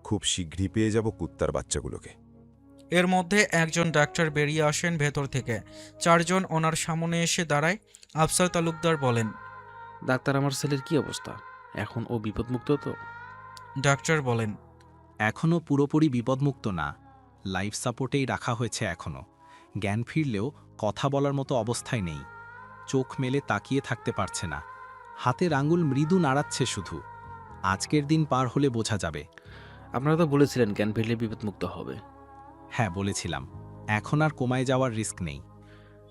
খুব শীঘ্রই পেয়ে যাব কুত্তার বাচ্চাগুলোকে। এর মধ্যে একজন ডাক্তার বেরিয়ে আসেন ভেতর থেকে। চারজন ওনার সামনে এসে দাঁড়ায়। আফসার তালুকদার বলেন, ডাক্তার, আমার ছেলের কি অবস্থা? এখন ও বিপদমুক্ত তো? ডাক্তার বলেন, এখনও পুরোপুরি বিপদমুক্ত না, লাইফ সাপোর্টেই রাখা হয়েছে এখনও। জ্ঞান ফিরলেও কথা বলার মতো অবস্থায় নেই, চোখ মেলে তাকিয়ে থাকতে পারছে না, হাতের আঙুল মৃদু নাড়াচ্ছে শুধু। আজকের দিন পার হলে বোঝা যাবে। আপনারা তো বলেছিলেন জ্ঞান ফিরলে বিপদমুক্ত হবে। হ্যাঁ বলেছিলাম, এখন আর কমায় যাওয়ার রিস্ক নেই।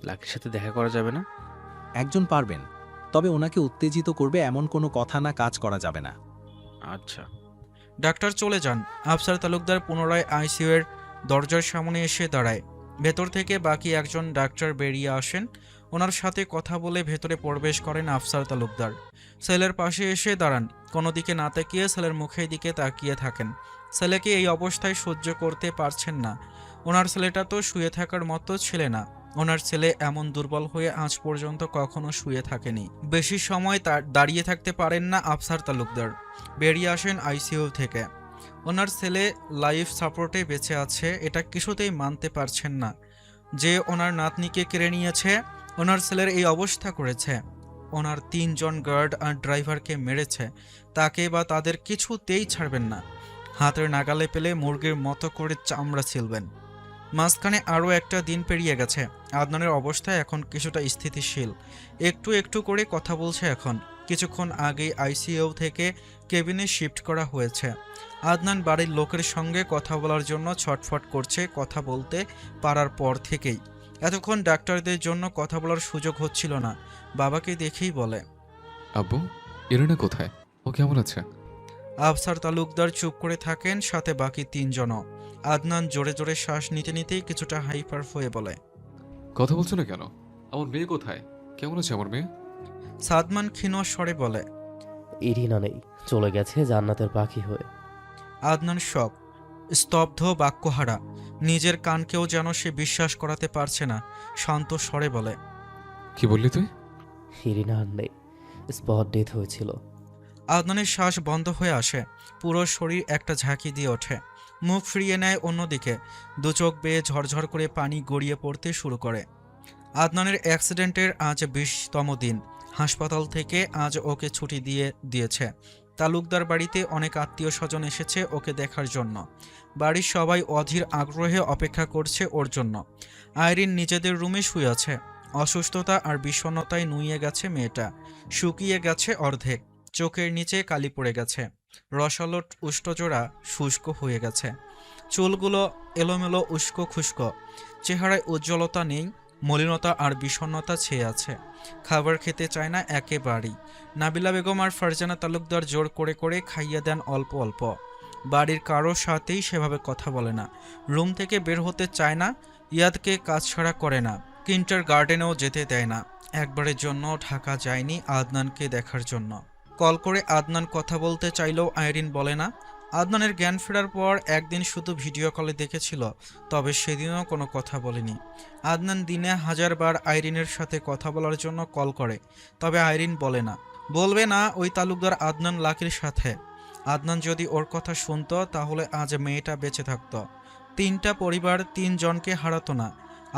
লাকির সাথে দেখা করা যাবে না? একজন পারবেন, তবে ওনাকে উত্তেজিত করবে এমন কোনো কথা না কাজ করা যাবে না। আচ্ছা। ডাক্তার চলে যান। আফসার তালুকদার পুনরায় আইসিইউ এর দরজার সামনে এসে দাঁড়ায়। ভেতর থেকে বাকি একজন ডাক্তার বেরিয়ে আসেন। ওনার সাথে কথা বলে ভেতরে প্রবেশ করেন আফসার তালুকদার। ছেলের পাশে এসে দাঁড়ান। কোনো দিকে না তাকিয়ে ছেলের মুখের দিকে তাকিয়ে থাকেন। ছেলেকে এই অবস্থায় সহ্য করতে পারছেন না। ওনার ছেলেটা তো শুয়ে থাকার মতো ছেলে না। ওনার ছেলে এমন দুর্বল হয়ে আজ পর্যন্ত কখনো শুয়ে থাকেনি। বেশি সময় তার দাঁড়িয়ে থাকতে পারেন না আফসার তালুকদার। বেরিয়ে আসেন আইসিইউ থেকে। ওনার ছেলে লাইফ সাপোর্টে বেঁচে আছে এটা কিছুতেই মানতে পারছেন না। যে ওনার নাতনিকে কেড়ে নিয়েছে, ওনার ছেলের এই অবস্থা করেছে, ওনার 3 জন গার্ড আর ড্রাইভারকে মেরেছে, তাকে বা তাদের কিছুতেই ছাড়বেন না। হাতের নাগালে পেলে মুরগির মতো করে চামড়া ছিলবেন। মাঝখানে আরও একটা দিন পেরিয়ে গেছে। আদনানের অবস্থা এখন কিছুটা স্থিতিশীল, একটু একটু করে কথা বলছে এখন। কিছুক্ষণ আগেই আইসিইউ থেকে কেবিনে শিফট করা হয়েছে। আদনান বাড়ির লোকের সঙ্গে কথা বলার জন্য ছটফট করছে কথা বলতে পারার পর থেকেই। এতক্ষণ ডাক্তারদের জন্য কথা বলার সুযোগ হচ্ছিল না। বাবাকে দেখেই বলে, আব্বু, ইরিনা কোথায়? ও কেমন আছে? আফসার তালুকদার চুপ করে থাকেন, সাথে বাকি 3 জনও। আদনান জোরে জোরে শ্বাস নিতে নিতেই কিছুটা হাইপার হয়ে বলে, কথা বলছো না কেন? আমার মেয়ে কোথায়? কেমন আছে আমার মেয়ে? সাদমান ক্ষীণ স্বরে বলে, ইরিনা নেই, চলে গেছে জান্নাতের পাখি হয়ে। আদনান শক, স্তব্ধ, বাক্যহারা। নিজের কানকেও যেন সে বিশ্বাস করাতে পারছে না। শান্ত স্বরে বলে, কি বললি তুই? ইরিনা আর নেই, স্পট ডেথ হয়েছিল। আদনানের শ্বাস বন্ধ হয়ে আসে। পুরো শরীর একটা ঝাঁকি দিয়ে ওঠে। মুখ ফিরিয়ে নেয় অন্যদিকে। দু চোখ বেয়ে ঝরঝর করে পানি গড়িয়ে পড়তে শুরু করে। আদনানের অ্যাক্সিডেন্টের আজ 20তম দিন। হাসপাতাল থেকে আজ ওকে ছুটি দিয়েছে। তালুকদার বাড়িতে অনেক আত্মীয় স্বজন এসেছে ওকে দেখার জন্য। বাড়ির সবাই অধীর আগ্রহে অপেক্ষা করছে ওর জন্য। আইরিন নিজেদের রুমে শুয়ে আছে। অসুস্থতা আর বিষণ্ণতায় নুয়ে গেছে মেয়েটা। শুকিয়ে গেছে অর্ধেক। চোখের নিচে কালি পড়ে গেছে। রসালো উষ্ঠজোড়া শুষ্ক হয়ে গেছে। চুলগুলো এলোমেলো উস্কো খুস্কো। চেহারায় উজ্জ্বলতা নেই, মলিনতা আর বিষণ্ণতা ছেয়ে আছে। খাবার খেতে চায় না একেবারেই। নাবিলা বেগম আর ফারজানা তালুকদার জোর করে করে খাইয়ে দেন অল্প অল্প। বাড়ির কারোর সাথেই সেভাবে কথা বলে না। রুম থেকে বের হতে চায় না। ইয়াদকে কাজ ছাড়া করে না। কিন্টার গার্ডেনেও যেতে দেয় না। একবারের জন্য ঢাকা যায়নি আদনানকে দেখার জন্য। কল করে আদনান কথা বলতে চাইলেও আইরিন বলে না। আদনানের জ্ঞান ফেরার পর একদিন শুধু ভিডিও কলে দেখেছিল, তবে সেদিনও কোনো কথা বলেনি। আদনান দিনে 1000 বার আইরিনের সাথে কথা বলার জন্য কল করে, তবে আইরিন বলবে না ওই তালুকদার আদনান লাকির সাথে। আদনান যদি ওর কথা শুনতো তাহলে আজ মেয়েটা বেঁচে থাকতো। 3টা পরিবার 3 জনকে হারাতো না।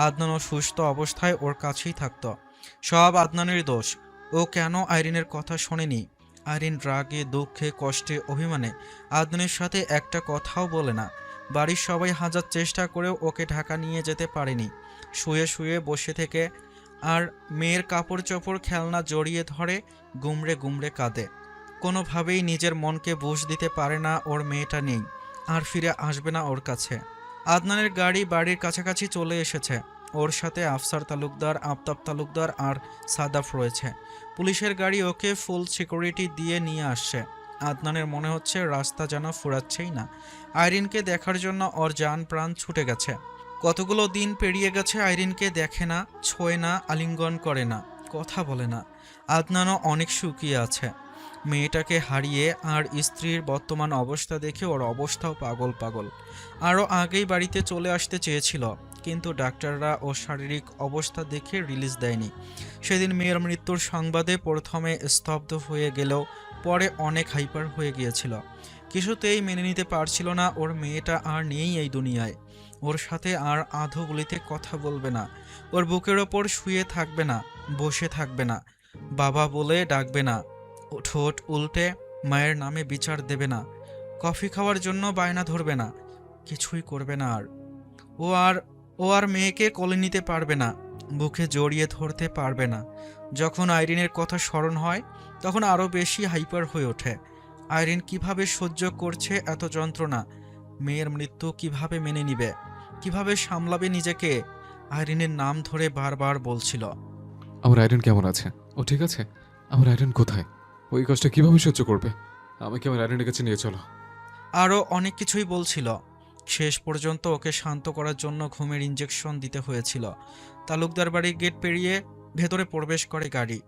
আদনানও সুস্থ অবস্থায় ওর কাছেই থাকতো। সব আদনানের দোষ। ও কেন আইরিনের কথা শোনেনি? আইরিন রাগে, দুঃখে, কষ্টে, অভিমানে আদনানের সাথে একটা কথাও বলে না। বাড়ির সবাই হাজার চেষ্টা করেও ওকে ঢাকা নিয়ে যেতে পারেনি। শুয়ে শুয়ে বসে থেকে আর মেয়ের কাপড় চোপড় খেলনা জড়িয়ে ধরে গুমড়ে গুমড়ে কাঁদে। কোনোভাবেই নিজের মনকে বুঝ দিতে পারে না ওর মেয়েটা নেই, আর ফিরে আসবে না ওর কাছে। আদনানের গাড়ি বাড়ির কাছাকাছি চলে এসেছে। ওর সাথে আফসার তালুকদার, আফতাব তালুকদার আর সাদাফ রয়েছে। পুলিশের গাড়ি ওকে ফুল সিকিউরিটি দিয়ে নিয়ে আসছে। আদনানের মনে হচ্ছে রাস্তা যেন ফুরাচ্ছেই না। আইরিনকে দেখার জন্য ওর জান প্রাণ ছুটে গেছে। কতগুলো দিন পেরিয়ে গেছে, আইরিনকে দেখে না, ছোঁয় না, আলিঙ্গন করে না, কথা বলে না। আদনানও অনেক শুকিয়ে আছে মেয়েটাকে হারিয়ে, আর স্ত্রীর বর্তমান অবস্থা দেখে ওর অবস্থাও পাগল পাগল। আরও আগেই বাড়িতে চলে আসতে চেয়েছিল, কিন্তু ডাক্তাররা ওর শারীরিক অবস্থা দেখে রিলিজ দেয়নি। সেদিন মেয়ের মৃত্যুর সংবাদে প্রথমে স্তব্ধ হয়ে গেলেও পরে অনেক হাইপার হয়ে গিয়েছিল। কিছুতেই মেনে নিতে পারছিল না ওর মেয়েটা আর নেই এই দুনিয়ায়। ওর সাথে আর আধো গুলিতে কথা বলবে না, ওর বুকের ওপর শুয়ে থাকবে না, বসে থাকবে না, বাবা বলে ডাকবে না, ঠোঁট উল্টে মায়ের নামে বিচার দেবে না, কফি খাওয়ার জন্য বায়না ধরবে না, কিছুই করবে না। ও আর মেয়েকে কোলে নিতে পারবে না, বুকে জড়িয়ে ধরতে পারবে না। যখন আইরিনের কথা স্মরণ হয় তখন আরও বেশি হাইপার হয়ে ওঠে। আইরিন কিভাবে সহ্য করছে এত যন্ত্রণা? মেয়ের মৃত্যু কিভাবে মেনে নিবে? কিভাবে সামলাবে নিজেকে? আইরিনের নাম ধরে বারবার বলছিল, আমার আইরন কেমন আছে? ও ঠিক আছে? আমার আইরন কোথায়? ওই কষ্ট কিভাবে সহ্য করবে? আমাকে আমার আইরনের কাছে নিয়ে চলো। আরও অনেক কিছুই বলছিল। শেষ পর্যন্ত ওকে শান্ত করার জন্য ঘুমের ইঞ্জেকশন দিতে হয়েছিল। তালুকদার বাড়ির গেট পেরিয়ে ভেতরে প্রবেশ করে গাড়ি।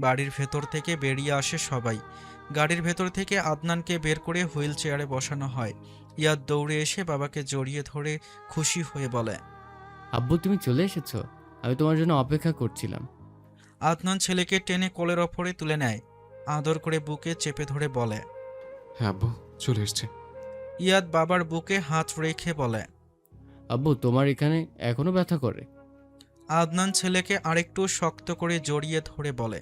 বাড়ির ভেতর থেকে বেরিয়ে আসে সবাই। গাড়ির ভেতর থেকে আদনানকে বের করে হুইল চেয়ারে বসানো হয়। ইয়াদ দৌড়ে এসে বাবাকে জড়িয়ে ধরে খুশি হয়ে বলে, আব্বু তুমি চলে এসেছো, আমি তোমার জন্য অপেক্ষা করছিলাম। আদনান ছেলেকে টেনে কোলের ওপরে তুলে নেয়, আদর করে বুকে চেপে ধরে বলে, হ্যাঁ আব্বু, চলে এসছে। ইয়াদ বাবার বুকে হাত রেখে বলে, আব্বু তোমার এখানে এখনো ব্যথা করে? আদনান ছেলেকে আরেকটু শক্ত করে জড়িয়ে ধরে বলে,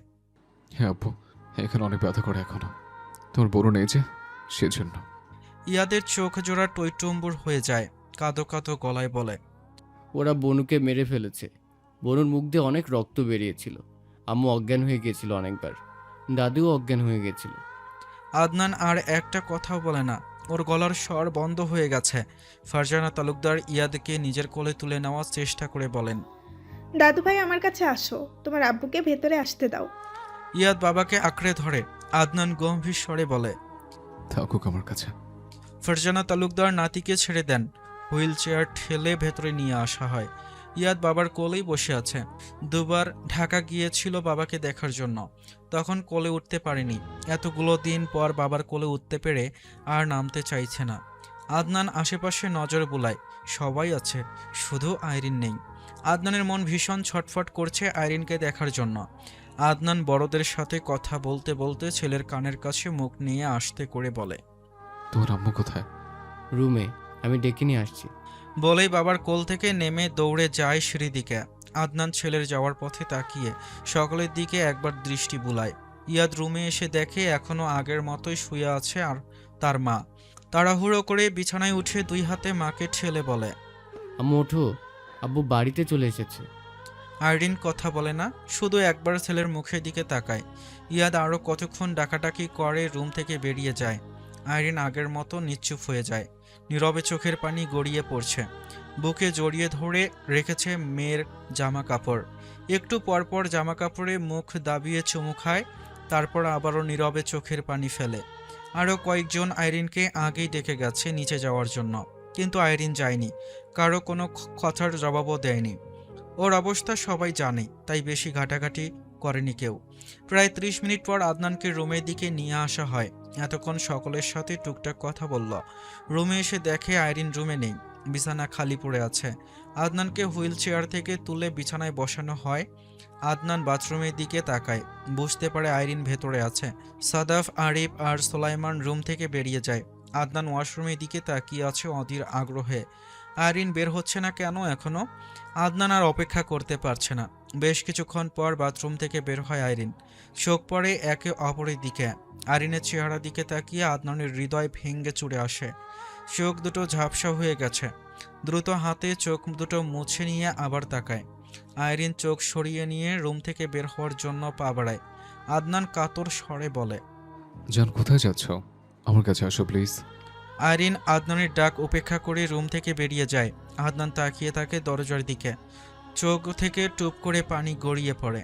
হ্যাঁ আব্বু, এখানে অনেক ব্যথা করে এখনো। তোমার বড় নেই যে, সেজন্য। ইয়াদের চোখ জোড়া টইটুম্বুর হয়ে যায়, কাঁদো কাঁদো গলায় বলে, ওরা বনুকে মেরে ফেলেছে। বনুর মুখ দিয়ে অনেক রক্ত বেরিয়েছিল। আম্মু অজ্ঞান হয়ে গিয়েছিল অনেকবার, দাদিও অজ্ঞান হয়ে গিয়েছিল। আদনান আর একটা কথাও বলে না, ওর গলার স্বর বন্ধ হয়ে গেছে। ফারজানা তালুকদার ইয়াদকে নিজের কোলে তুলে নেওয়ার চেষ্টা করে বলেন, দাদু ভাই আমার কাছে আসো, তোমার আব্বুকে ভেতরে আসতে দাও। ইয়াদ বাবাকে আঁকড়ে ধরে। আদনান গম্ভীর স্বরে বলে, থাকুক আমার কাছে। ফারজানা তালুকদার নাতিকে ছেড়ে দেন। হুইল চেয়ার ঠেলে ভেতরে নিয়ে আসা হয়। ইয়াদ বাবার কোলেই বসে আছে। দুবার ঢাকা গিয়েছিল বাবাকে দেখার জন্য, তখন কোলে উঠতে পারেনি। এতগুলো দিন পর বাবার কোলে উঠতে পেরে আর নামতে চাইছে না। আদনান আশেপাশে নজর বুলায়, সবাই আছে, শুধু আইরিন নেই। আদনানের মন ভীষণ ছটফট করছে আইরিনকে দেখার জন্য। আদনান বড়দের সাথে কথা বলতে বলতে ছেলের কানের কাছে মুখ নিয়ে আসতে করে বলে, তোমার আম্মু কোথায়? রুমে, আমি ডেকে নিয়ে আসছি। বলেই বাবার কোল থেকে নেমে দৌড়ে যায় সিঁড়ির দিকে। আদনান ছেলের যাওয়ার পথে তাকিয়ে সকলের দিকে একবার দৃষ্টি বুলায়। ইয়াদ রুমে এসে দেখে এখনো আগের মতোই শুয়ে আছে আর তার মা। তাড়াহুড়ো করে বিছানায় উঠে 2 হাতে মাকে ঠেলে বলে, আম্মু ওঠো, আব্বু বাড়িতে চলে এসেছে। আইরিন কথা বলে না, শুধু একবার ছেলের মুখের দিকে তাকায়। ইয়াদ আরও কতক্ষণ ডাকাডাকি করে রুম থেকে বেরিয়ে যায়। আইরিন আগের মতো নিশ্চুপ হয়ে যায়, নীরবে চোখের পানি গড়িয়ে পড়ছে। বুকে জড়িয়ে ধরে রেখেছে মেয়ের জামা কাপড়। একটু পরপর জামা কাপড়ে মুখ দাবিয়ে চুমু খায়, তারপর আবারও নীরবে চোখের পানি ফেলে। আরও কয়েকজন আইরিনকে আগেই ডেকে গেছে নিচে যাওয়ার জন্য, কিন্তু আইরিন যায়নি, কারো কোনো কথার জবাবও দেয়নি। ওর অবস্থা সবাই জানে, তাই বেশি ঘাটাঘাটি করেনি কেউ। প্রায় 30 মিনিট পর আদনানকে রুমের দিকে নিয়ে আসা হয়। এতক্ষণ সকলের সাথে টুকটাক কথা বলল। রুমে এসে দেখে আইরিন রুমে নেই, বিছানা খালি পড়ে আছে। আদনানকে হুইল চেয়ার থেকে তুলে বিছানায় বসানো হয়। আদনান বাথরুমের দিকে তাকায়, বুঝতে পারে আইরিন ভেতরে আছে। সাদাফ, আরিফ আর সোলাইমান রুম থেকে বেরিয়ে যায়। আদনান ওয়াশরুমের দিকে তাকিয়ে আছে অধীর আগ্রহে। আইরিন বের হচ্ছে না কেন এখনো? আদনান আর অপেক্ষা করতে পারছে না। বেশ কিছুক্ষণ পর বাথরুম থেকে বের হয় আইরিন। চোখ পড়ে একে অপরের দিকে। আইরিনের চেহারার দিকে তাকিয়ে আদনানের হৃদয় ভেঙে চুরে আসে। চোখ দুটো ঝাপসা হয়ে গেছে। দ্রুত হাতে চোখ দুটো মুছে নিয়ে আবার তাকায়। আইরিন চোখ সরিয়ে নিয়ে রুম থেকে বের হওয়ার জন্য পা বাড়ায়। আদনান কাতর স্বরে বলে, জান কোথায় যাচ্ছ? আমার কাছে আসো প্লিজ। আইরিন আদনানের ডাক উপেক্ষা করে রুম থেকে বেরিয়ে যায়। আদনান তাকিয়ে থাকে দরজার দিকে। চোখ থেকে টুপ করে পানি গড়িয়ে পড়ে।